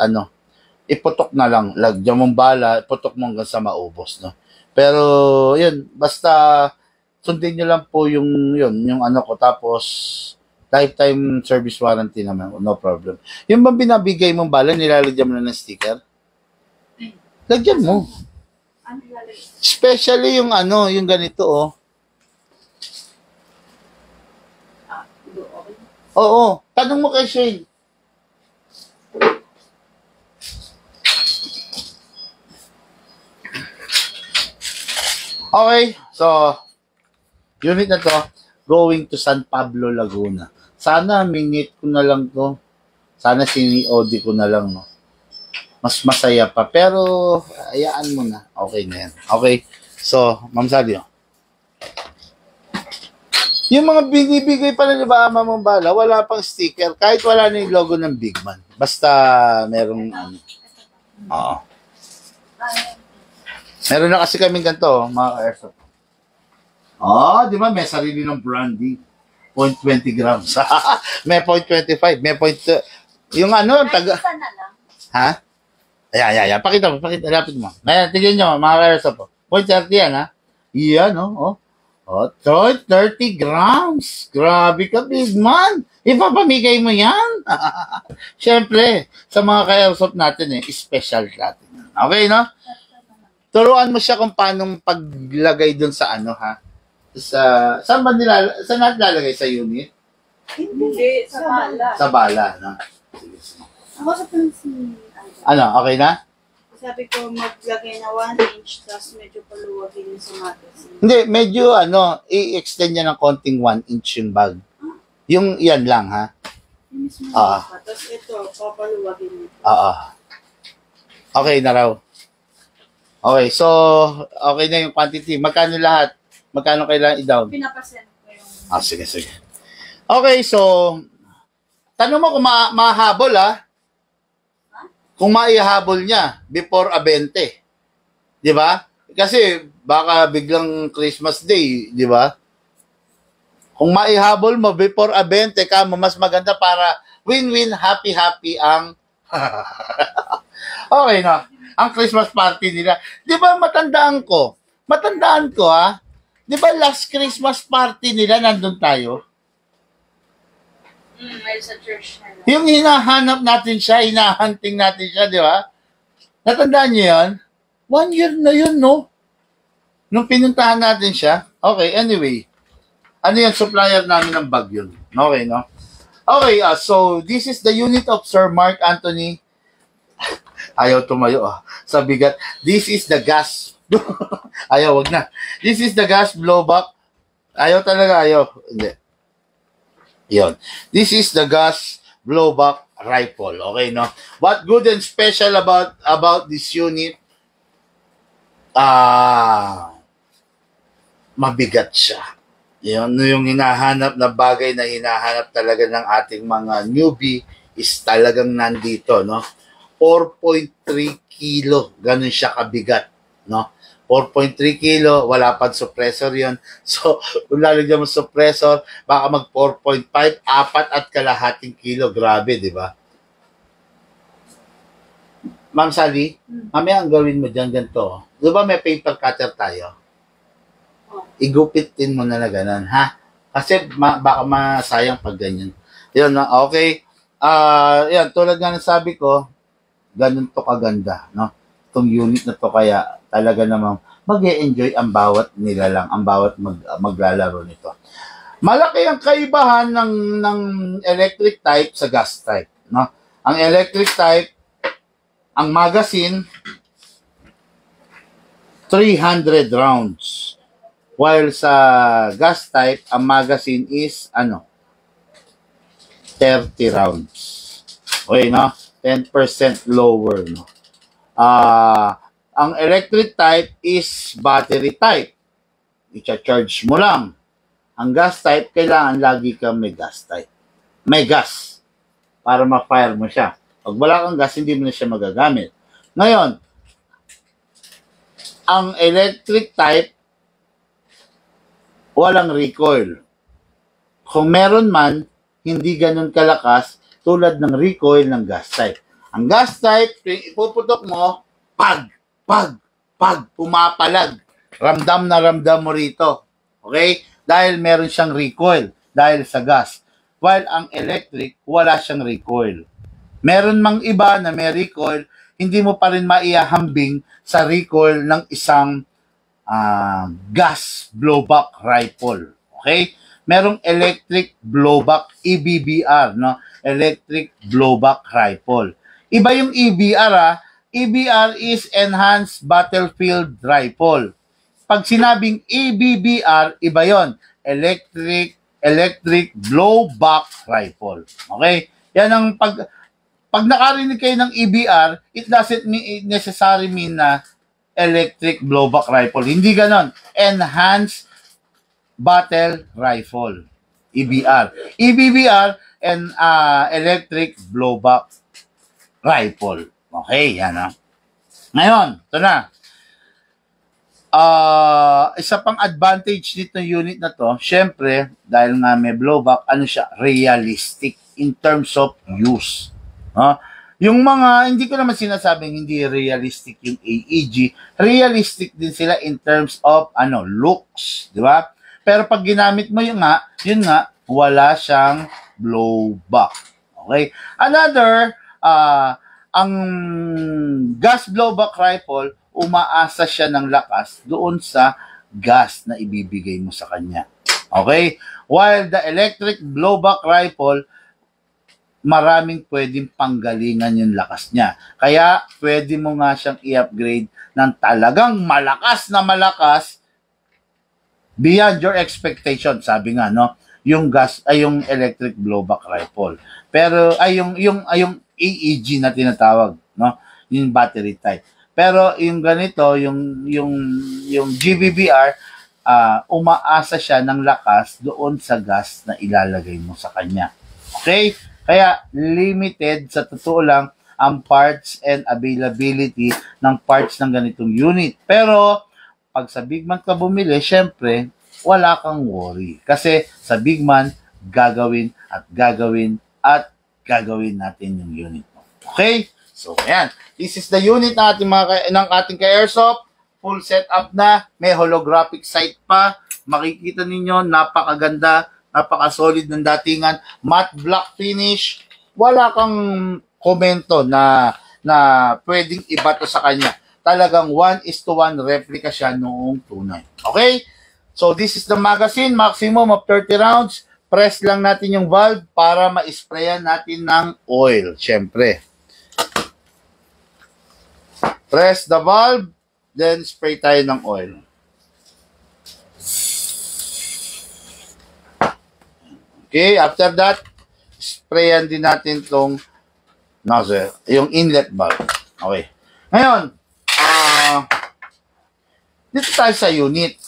iputok na lang. Lagyan mong bala, iputok mo hanggang sa maubos, no? Pero, yun, basta sundin nyo lang po yung ko, tapos lifetime service warranty naman, no problem. Yung bang binabigay mong bala, nilalagyan mo na ng sticker? Lagyan mo. Ano lalagay? Especially yung yung ganito, oh. Okay. Oo. Tanong mo kay Shane. Okay. So, unit na to, going to San Pablo, Laguna. Sana minute ko na lang to. Sana sini-OD ko na lang, no. Mas masaya pa. Pero, hayaan mo na. Okay na yan. Okay. So, Ma'am Sadio. Yung mga binibigay pala ni Mama mong bala, wala pang sticker. Kahit wala na yung logo ng Big Man. Basta merong Oo. Meron na kasi kaming ganito, mga airsoft. Di ba? May sarili ng branding. 0.20 grams. May 0.25. May yung taga... Isa na lang. Ha? Ayan. Pakita mo. Lapit mo. Ayan, tignan nyo, mga airsoft. 0.30 yan, ha? Iyan, no? 30 grams. Grabe ka, Big Man. Ipapamigay mo yan. Siyempre, sa mga ka-airsoft natin, special natin. Okay, no? Turuan mo siya kung paano paglagay dun sa ha? Saan natin lalagay sa unit? Hindi, sa bala. Sa bala, no? Sige. Ako sa pansin. Okay na? Sabi ko maglagay na 1 inch, tapos medyo paluwagin yung sa magazine. Hindi, medyo i-extend niya ng konting 1 inch yung bag. Yung yan lang, ha? Yung mismo tapos ito, papaluwagin nito. Okay na raw. Okay, so, okay na yung quantity. Magkano lahat? Magkano kailangan i-down? Pinapasend ko yung... Sige. Okay, so, tanong mo kung mahabol, ha? Kung maihabol niya before a 20. Di ba? Kasi baka biglang Christmas Day, di ba? Kung maihabol mo before a 20 ka mo, mas maganda para win-win, happy ang okay na. Ang Christmas party nila. Di ba matandaan ko, ha? Di ba last Christmas party nila nandun tayo? May sa church na. Yung hinahanap natin siya, hinahunting natin siya, di ba? Natandaan niyo yan? 1 year na yun, no? Nung pinuntahan natin siya. Okay, anyway. Ano yan? Supplier namin ng bag yun. Okay, no? Okay, so this is the unit of Sir Mark Anthony. Ayaw tumayo ah. Sa bigat. This is the gas. Ayaw, wag na. This is the gas blowback. Ayaw talaga, ayaw. Hindi. Yun. This is the gas blowback rifle. Okay, no? What good and special about this unit? Mabigat siya. Yun, yung hinahanap na bagay na hinahanap talaga ng ating mga newbie is talagang nandito, no? 4.3 kilo. Ganun siya kabigat, no? 4.3 kilo, wala pang suppressor yon. So, kung lalagyan mo suppressor, baka mag 4.5, 4.5 kilo. Grabe, di ba? Ma'am Sally, mamaya ang gawin mo dyan ganito. Di ba may paper cutter tayo? Igupitin mo na gano'n, ha? Kasi baka masayang pag ganyan. Yun, okay. Yan, tulad nga ng sabi ko, ganun to kaganda, no? Itong unit na to, kaya talaga namang mag-e-enjoy ang bawat nilalang, ang bawat maglalaro nito. Malaki ang kaibahan ng electric type sa gas type, no? Ang electric type, ang magazine 300 rounds. While sa gas type, ang magazine is 30 rounds. Okay, no? 10% lower, no? Ang electric type is battery type. I-charge mo lang. Ang gas type, kailangan lagi kang may gas type. May gas para ma-fire mo siya. Pag wala kang gas, hindi mo na siya magagamit. Ngayon, ang electric type, walang recoil. Kung meron man, hindi ganun kalakas tulad ng recoil ng gas type. Ang gas type, ipuputok mo, pag, pumapalag. Ramdam na ramdam mo rito. Okay? Dahil meron siyang recoil, dahil sa gas. While ang electric, wala siyang recoil. Meron mang iba na may recoil, hindi mo pa rin maihahambing sa recoil ng isang gas blowback rifle. Okay? Merong electric blowback, EBBR, no? Electric blowback rifle. Iba yung EBR, EBR is Enhanced Battlefield Rifle. Pag sinabing EBBR, iba yon, Electric Blowback Rifle. Okay? Yan ang pag nakarinig kayo ng EBR, it doesn't necessarily mean na electric blowback rifle. Hindi ganon. Enhanced Battle Rifle. EBR. EBBR and electric blowback rifle. Okay, yan ha. Ngayon, ito na. Isa pang advantage nito unit na to, syempre, dahil nga may blowback, ano siya? Realistic in terms of use. Yung mga, hindi ko naman sinasabing hindi realistic yung AEG, realistic din sila in terms of looks, di ba? Pero pag ginamit mo yun nga, wala siyang blowback. Okay? Another, ang gas blowback rifle, umaasa siya ng lakas doon sa gas na ibibigay mo sa kanya. Okay? While the electric blowback rifle, maraming pwedeng panggalingan yung lakas niya. Kaya, pwede mo nga siyang i-upgrade ng talagang malakas na malakas beyond your expectation. Sabi nga, no? Yung yung electric blowback rifle. Pero, yung AEG na tinatawag, no? Yung battery type. Pero, yung ganito, yung GBBR, umaasa siya ng lakas doon sa gas na ilalagay mo sa kanya. Okay? Kaya, limited, sa totoo lang, ang parts and availability ng parts ng ganitong unit. Pero, pag sa Bigman ka bumili, syempre, wala kang worry. Kasi, sa Bigman, gagawin natin yung unit mo. Okay? So, ayan. This is the unit ng ating ka-airsoft. Full setup na. May holographic sight pa. Makikita ninyo, napakaganda. Napaka-solid ng datingan. Matte black finish. Wala kang komento na pwedeng ibato sa kanya. Talagang 1:1 replica siya noong tunay. Okay? So, this is the magazine. Maximum of 30 rounds. Press lang natin yung valve para ma-sprayan natin ng oil. Siyempre. Press the valve, then spray tayo ng oil. Okay, after that, sprayan din natin tong nozzle, yung inlet valve. Okay. Ngayon, dito tayo sa unit.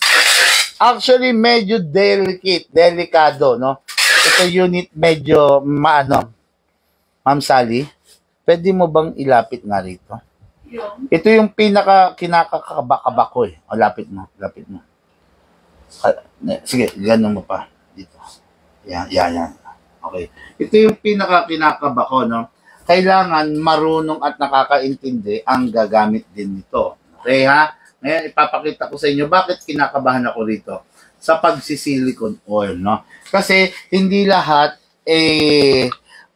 Actually, medyo delikado, no? Ito unit medyo Ma'am Sally, pwede mo bang ilapit nga rito? Yung, Ito yung kinakakabak ko eh. O, lapit mo. Sige, ganun mo pa. Dito. Yan. Okay. Ito yung kinakabak ko, no? Kailangan marunong at nakakaintindi ang gagamit din nito. Okay, ha? Ngayon, ipapakita ko sa inyo bakit kinakabahan ako rito sa pagsisilicone oil, no? Kasi hindi lahat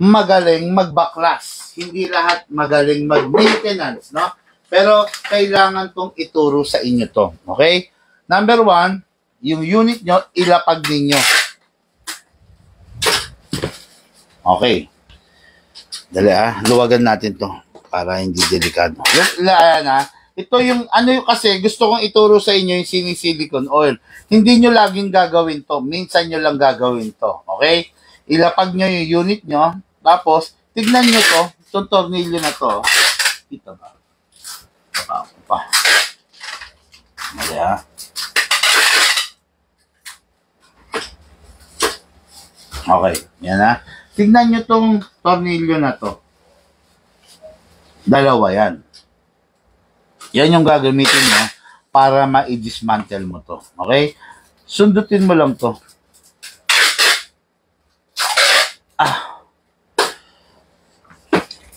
magaling magbaklas. Hindi lahat magaling mag-maintenance, no? Pero kailangan tong ituro sa inyo to. Okay? Number 1, yung unit nyo, ilapag ninyo. Okay. Dali luwagan natin to para hindi delikado. Ito yung kasi gusto kong ituro sa inyo yung silicone oil. Hindi nyo laging gagawin to. Minsan nyo lang gagawin to. Okay? Ilapag nyo yung unit nyo. Tapos, tignan nyo to. Itong tornilyo na to. Ito ba? Pa. Mali Okay. Yan Tignan nyo tong tornilyo na to. Dalawa yan. Yan yung gagamitin mo para ma-dismantle mo to. Okay? Sundutin mo lang to.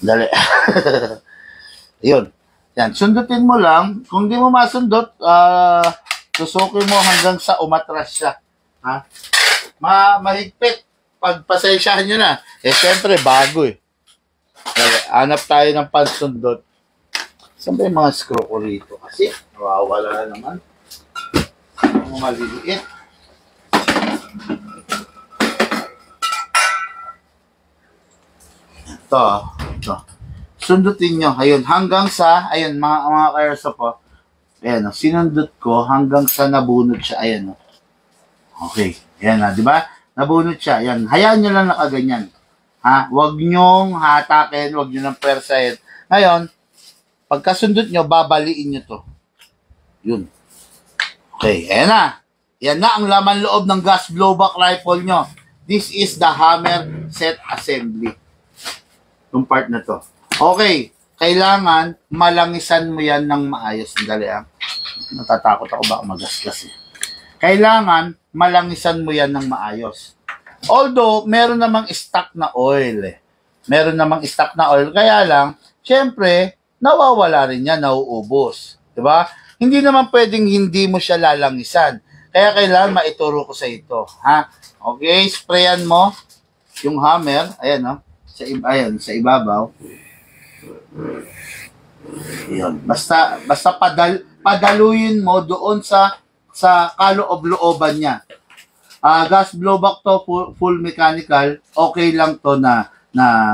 Dali. Yun. Yan. Sundutin mo lang. Kung di mo masundot, tusukin mo hanggang sa umatras siya. Ha? Mahigpit. Pagpasensyahan nyo na. Siyempre, bago Dali. Hanap tayo ng pansundot. Saan ba yung mga screw ko rito? Kasi, nawawala naman. Mga maliliit. Ito. Sundutin nyo. Ayun, hanggang sa, mga kaerso po. Ayan, sinundot ko hanggang sa nabunot siya. Ayan, Okay. Ayan di ba? Nabunot siya. Ayan, hayaan nyo lang nakaganyan. Huwag nyong hatakin, huwag nyo nang persahin. Ngayon, pagkasundot nyo, babaliin nyo to. Yun. Okay, ayan na. Yan na ang laman loob ng gas blowback rifle nyo. This is the hammer set assembly. Yung part na to. Okay, kailangan malangisan mo yan ng maayos. Sandali Natatakot ako baka magasgas Kailangan malangisan mo yan ng maayos. Although, meron namang stock na oil Meron namang stock na oil. Kaya lang, syempre, nawawala rin yan, nauubos. Diba? Hindi naman pwedeng hindi mo siya lalangisan. Kaya kailangan maituro ko sa ito. Okay, sprayan mo yung hammer. Ayan, sa ibabaw. Ayan. Basta padaluyin mo doon sa kaloob-looban niya. Gas blowback to, full mechanical, okay lang to na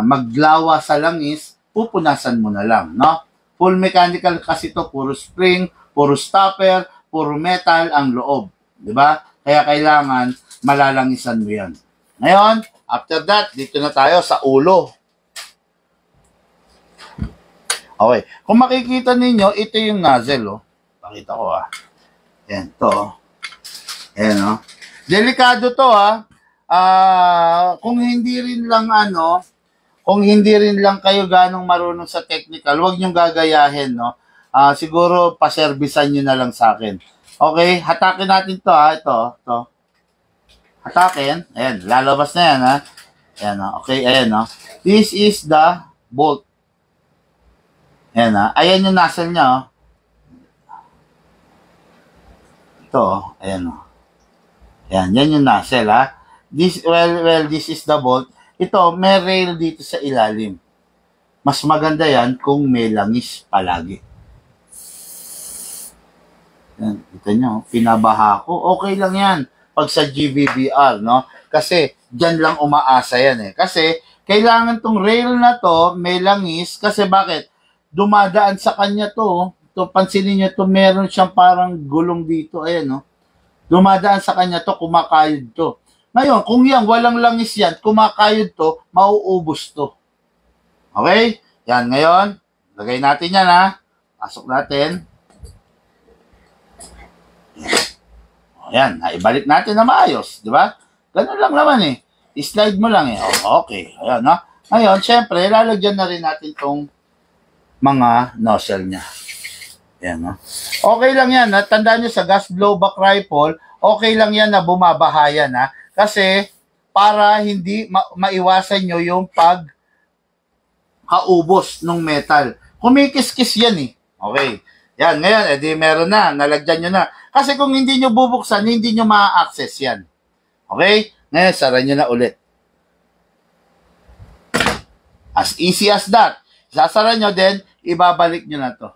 maglawa sa langis, pupunasan mo na lang, no? Full mechanical kasi to, puro spring, puro stopper, puro metal ang loob, di ba? Kaya kailangan malalangisan mo yan. Ngayon, after that, dito na tayo sa ulo. Okay, kung makikita ninyo, ito yung nozzle, Pakita ko, Yan, to. Ayan, Delikado to, kung hindi rin lang kayo ganong marunong sa technical, huwag niyong gagayahin, siguro paservisan niyo na lang sa akin. Okay, hatakin natin to, ito. Hatakin. Ayan, lalabas na yan, Ayan, okay, ayan, This is the bolt. Ayan, ayan yung nozzle niya, Ito, ayan, Yan yung nozzle, This is the bolt. Ito, may rail dito sa ilalim. Mas maganda yan kung may langis palagi. Yan, ito nyo, pinabaha ko. Okay lang yan pag sa GVBR, Kasi, dyan lang umaasa yan, Kasi, kailangan tong rail na to, may langis. Kasi bakit? dumadaan sa kanya to. To, pansinin nyo to, meron siyang parang gulong dito. Ayan, no? Dumadaan sa kanya to, kumakayod to. Ngayon, kung yan, walang langis yan, kumakayod to, mauubos to. Okay? Yan, ngayon, lagay natin yan, ha? Pasok natin. Ayan, ibalik natin na maayos, di ba? Ganun lang naman eh. I-slide mo lang eh. Oh, okay, ayan, no? Ngayon, syempre, lalagyan na rin natin tong mga nozzle niya. Ayan, no? Okay lang yan, ha? Tandaan nyo sa gas blowback rifle, okay lang yan na bumabahayan, ha? Kasi, para hindi maiwasan nyo yung pagkaubos ng metal. Kumikis-kis yan, eh. Okay. Yan, ngayon, edi meron na, nalagyan nyo na. Kasi kung hindi nyo bubuksan, hindi nyo ma-access yan. Okay? Ngayon, sara nyo na ulit. As easy as that. Sasara nyo, then, ibabalik nyo na to.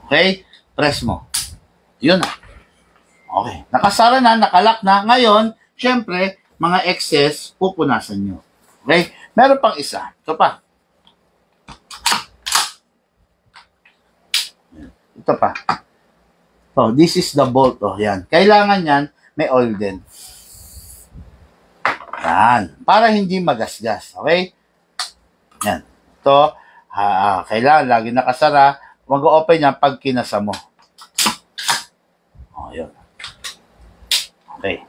Okay? Press mo. Yun na. Okay. Nakasara na, nakalak na. Ngayon, syempre, mga excess, pupunasan nyo. Okay? Meron pang isa. Ito pa. Ito pa. So, this is the bolt. Oh, yan. Kailangan yan, may oil din. Yan. Para hindi magasgas. Okay? Yan. Ito, kailangan lagi nakasara. Mag-open yan pag kinasa mo. Oh, yun. Okay.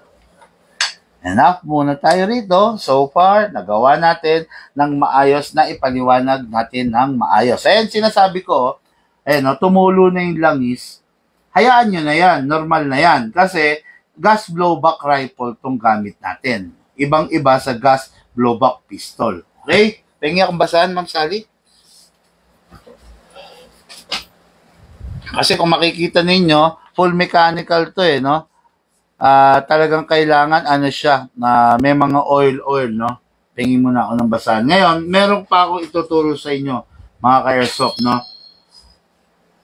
Enough muna tayo rito. So far, nagawa natin ng maayos na ipaliwanag natin ng maayos. Ayan, sinasabi ko, no, tumulo na yung langis, hayaan nyo na yan, normal na yan. Kasi, gas blowback rifle tong gamit natin. Ibang-iba sa gas blowback pistol. Okay? Pengi akong basahan, Ma'am Sally. Kasi kung makikita ninyo, full mechanical to no? Talagang kailangan, siya, may mga oil, no? Pengi muna ako ng basahan. Ngayon, meron pa ako ituturo sa inyo, mga ka-airsoft, no?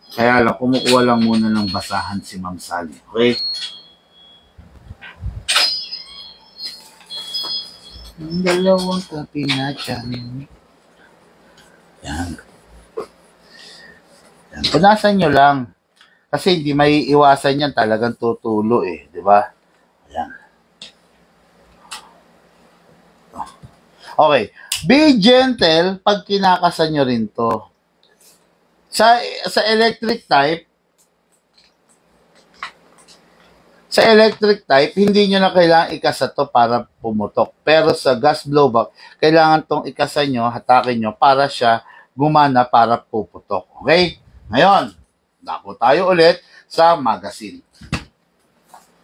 Kaya lang, kumukuha lang muna ng basahan si Ma'am Sally. Okay? Ang dalawang kape na dyan. Yan. Yan. Punasan nyo lang. Kasi hindi may iwasan yan. Talagang tutulo eh. Di ba? Yan. Okay. Be gentle pag kinakasan nyo rin to. Sa electric type, hindi nyo na kailangan ikasa to para pumutok. Pero sa gas blowback, kailangan tong ikasa nyo, hatakin nyo, para siya gumana para puputok. Okay? Ngayon, dako tayo ulit sa magazine.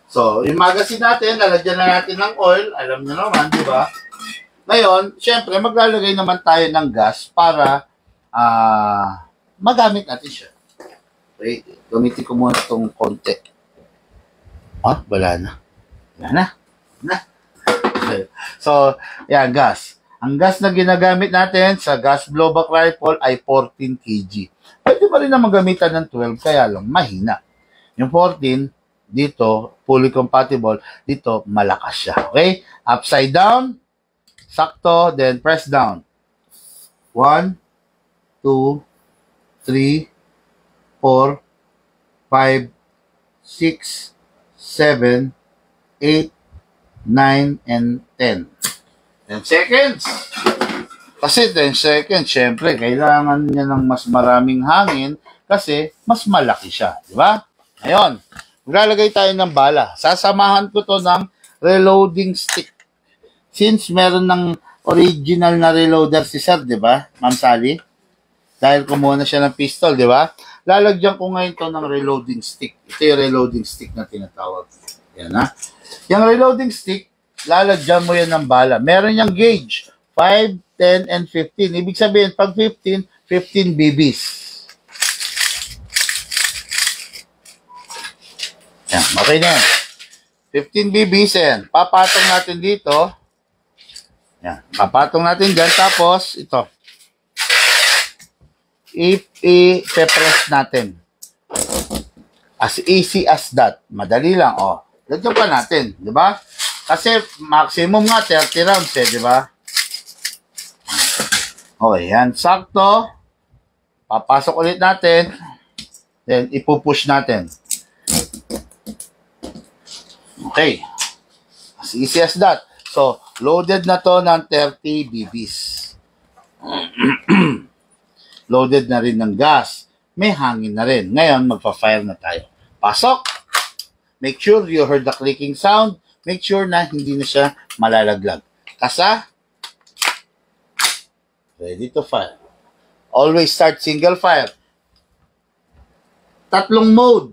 So, yung magazine natin, lalagyan na natin ng oil. Alam nyo naman, di ba? Ngayon, syempre, maglalagay naman tayo ng gas para magamit natin siya. Wait, gamitin ko muna itong konti. Wala na. So, yan, gas. Ang gas na ginagamit natin sa gas blowback rifle ay 14 kg. Pwede pa rin naman gamitan ng 12, kaya lang mahina. Yung 14, dito, fully compatible, dito, malakas siya. Okay? Upside down, sakto, then press down. 1, 2, 3, 4, 5, 6, 7, 8, 9, and 10. 10 seconds. Kasi 10 seconds, syempre, kailangan niya ng mas maraming hangin kasi mas malaki siya. Di ba? Ngayon, maglalagay tayo ng bala. Sasamahan ko to ng reloading stick. Since meron ng original na reloader si Sir, di ba, Ma'am Sally? Dahil kumuha na siya ng pistol, di ba? Lalagyan ko ngayon to ng reloading stick. Ito yung reloading stick na tinatawag. Yan, ha? Yung reloading stick, lalagyan mo yan ng bala. Meron yung gauge, 5, 10, and 15. Ibig sabihin, pag 15, 15 BBs. Yan, okay na yan. 15 BBs yan. Papatong natin dito. Yan, papatong natin dyan. Tapos, ito. I-press natin. As easy as that. Madali lang, Lagyan pa natin, di ba? Kasi maximum nga 30 rounds, di ba? Okay, yan. Sakto. Papasok ulit natin. Then, ipupush natin. Okay. As easy as that. So, loaded na to ng 30 BBs. Loaded na rin ng gas. May hangin na rin. Ngayon, magpa-fire na tayo. Pasok. Make sure you heard the clicking sound. Make sure na hindi na siya malalaglag. Kasa. Ready to fire. Always start single fire. Tatlong mode.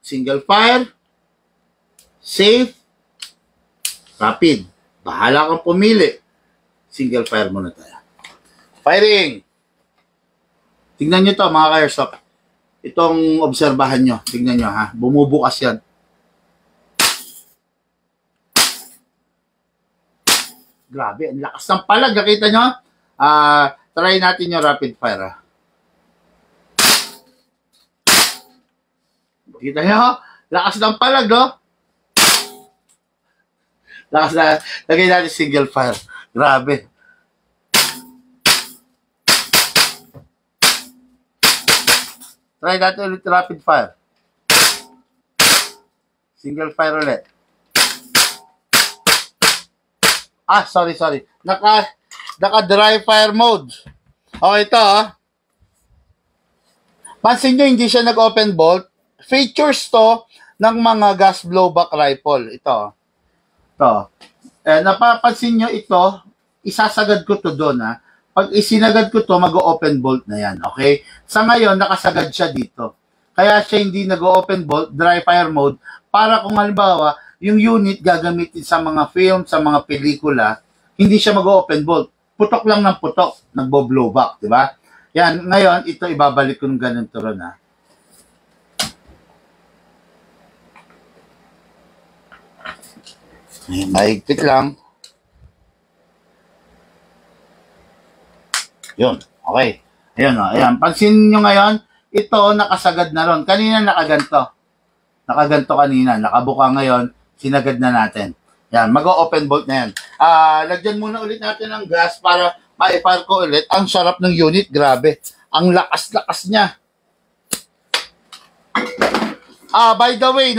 Single fire. Safe. Rapid. Bahala kang pumili. Single fire muna tayo. Firing. Tingnan nyo to mga ka-airsoft. Itong obserbahan nyo. Tingnan nyo ha. Bumubukas yan. Grabe. Ang lakas ng palag. Nakita nyo? Try natin yung rapid fire ha. Kita nyo? Lakas ng palag no? Lakas na. Lagay natin single fire. Grabe. Try natin ulit rapid fire. Single fire ulit. Sorry. Naka-dry fire mode. Ito Pansin nyo, hindi siya nag-open bolt. Features to ng mga gas blowback rifle. Ito. Napapansin nyo ito, isasagad ko to doon Pag isinagad ko to, mag-open bolt na yan. Okay? Sa ngayon, nakasagad siya dito. Kaya siya hindi nag-open bolt, dry fire mode, para kung halimbawa, yung unit gagamitin sa mga film, sa mga pelikula, hindi siya mag-open bolt. Putok lang ng putok, nagbo-blowback, di ba? Yan, ngayon, ito ibabalik ko ng ganun to ron Mahigpit lang. Yun. Okay. Ayan. Pansin nyo ngayon, ito nakasagad na ron. Kanina nakaganto. Nakaganto kanina. Nakabuka ngayon. Sinagad na natin. Yan. Mag-open bolt na yan. Lagyan muna ulit natin ng gas para ma-fire ko ulit. Ang sarap ng unit. Grabe. Ang lakas-lakas niya. By the way,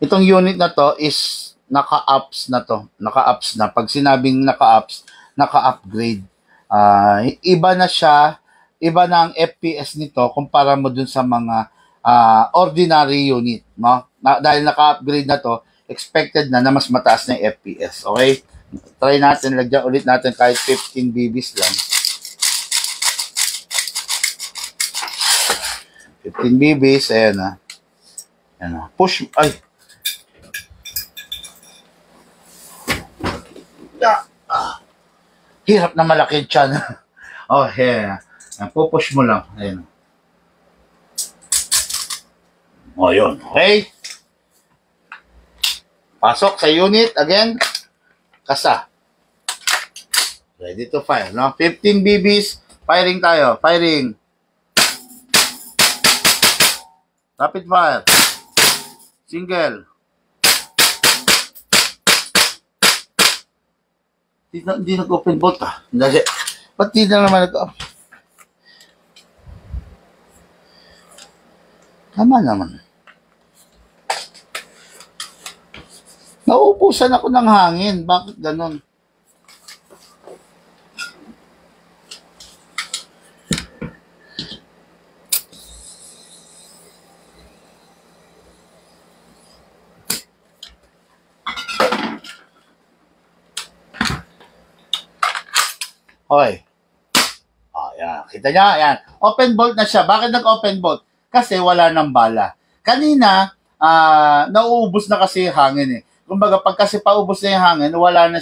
itong unit na to is naka-ups na to. Naka-ups na. Pag sinabing naka-ups, naka-upgrade. Iba na siya, iba na ang FPS nito kumpara mo dun sa mga ordinary unit, no? Dahil naka-upgrade na to, expected na mas mataas na yung FPS, okay? Try natin, lagyan ulit natin kahit 15 BBs lang. 15 BBs, ayan push, hirap na malaki dyan. Yeah. Pupush mo lang. Ayan. Yun. Okay. Pasok sa unit. Again. Kasa. Ready to fire. 15 BBs. Firing tayo. Firing. Rapid fire. Single. Hindi nag-open bolt Ba't di na naman nag-open? Tama naman. Nauubusan ako ng hangin. Bakit ganon? Okay. Yan. Kita niya? Yan. Open bolt na siya. Bakit nag-open bolt? Kasi wala nang bala. Kanina, nauubos na kasi yung hangin Kumbaga, pag kasi paubos na yung hangin, wala na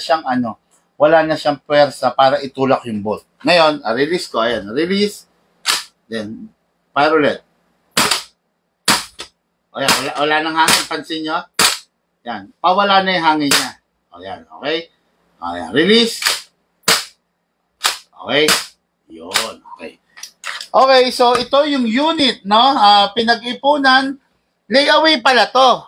siyang pwersa para itulak yung bolt. Ngayon, release ko. Ayan. Release. Then, fire ulit. Ayan. Wala nang hangin. Pansin nyo? Yan. Pawala na yung hangin niya. Ayan. Okay? Ayan. Release. Okay? Yun. Okay. Okay, so ito yung unit, no? Pinag-ipunan. Layaway pala to.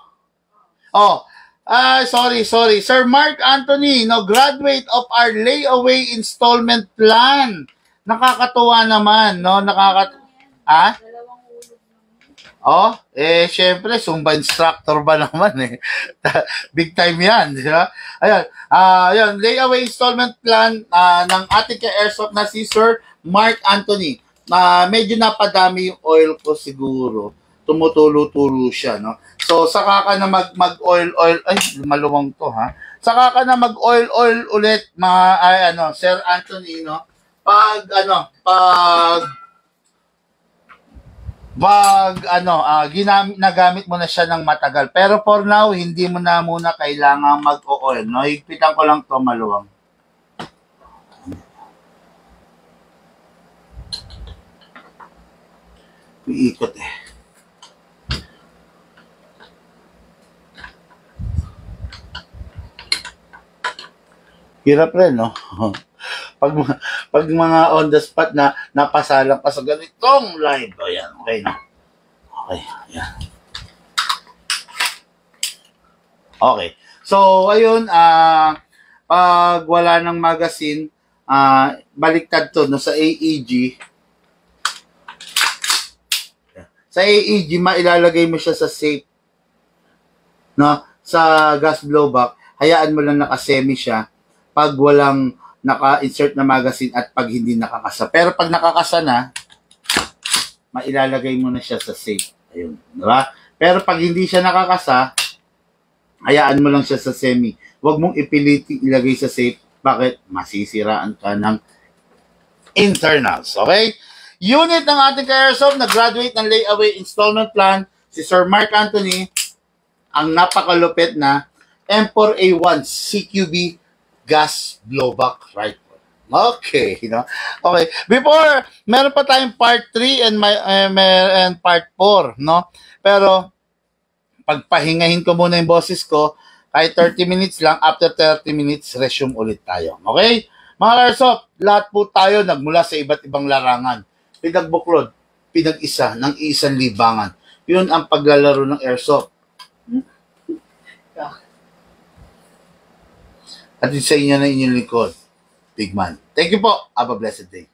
Sorry. Sir Mark Anthony, no, graduate of our layaway installment plan. Nakakatuwa naman, no? Dalawang ulog lang. Syempre, Zumba instructor ba naman eh. Big time yan, di ba? Ayan, layaway installment plan ng ating ka-airsoft na si Sir Mark Anthony. Medyo napadami yung oil ko siguro. Tumutulo-tulo siya, no? So, saka ka na mag-oil, ay, maluwang to, ha? Saka ka na mag-oil ulit, Sir Anthony, no? Nagamit mo na siya ng matagal. Pero for now, hindi mo na muna kailangan mag-oil, no? Higpitan ko lang to, maluwang. Iikot eh. Hirap rin, no? pag mga on the spot na napasalang ka sa ganitong live. Ayan, okay na. Okay, ayan. Okay. So, ayun, pag wala ng magazine, baliktad to, no, sa AEG. Sa AEG, mailalagay mo siya sa safe. No? Sa gas blowback, hayaan mo lang nakasemi siya pag walang naka-insert na magazine at pag hindi nakakasa. Pero pag nakakasa na, mailalagay mo na siya sa safe. Ayun, di ba? Pero pag hindi siya nakakasa, hayaan mo lang siya sa semi. Huwag mong ipilitin ilagay sa safe. Bakit? Masisiraan ka ng internals. Okay? Unit ng ating ka-airsoft na graduate ng layaway installment plan, si Sir Mark Anthony, ang napakalupit na M4A1 CQB gas blowback rifle. Okay, no? Okay. Before, meron pa tayong part 3 and part 4, no? Pero, pagpahingahin ko muna yung boses ko, kahit 30 minutes lang, after 30 minutes, resume ulit tayo. Okay? Mga airsoft, lahat po tayo nagmula sa iba't ibang larangan. Pinagbuklod, pinag-isa ng isang libangan. Yun ang paglalaro ng airsoft. At sa inyo na inyong lingkod, Big Man. Thank you po. Have a blessed day.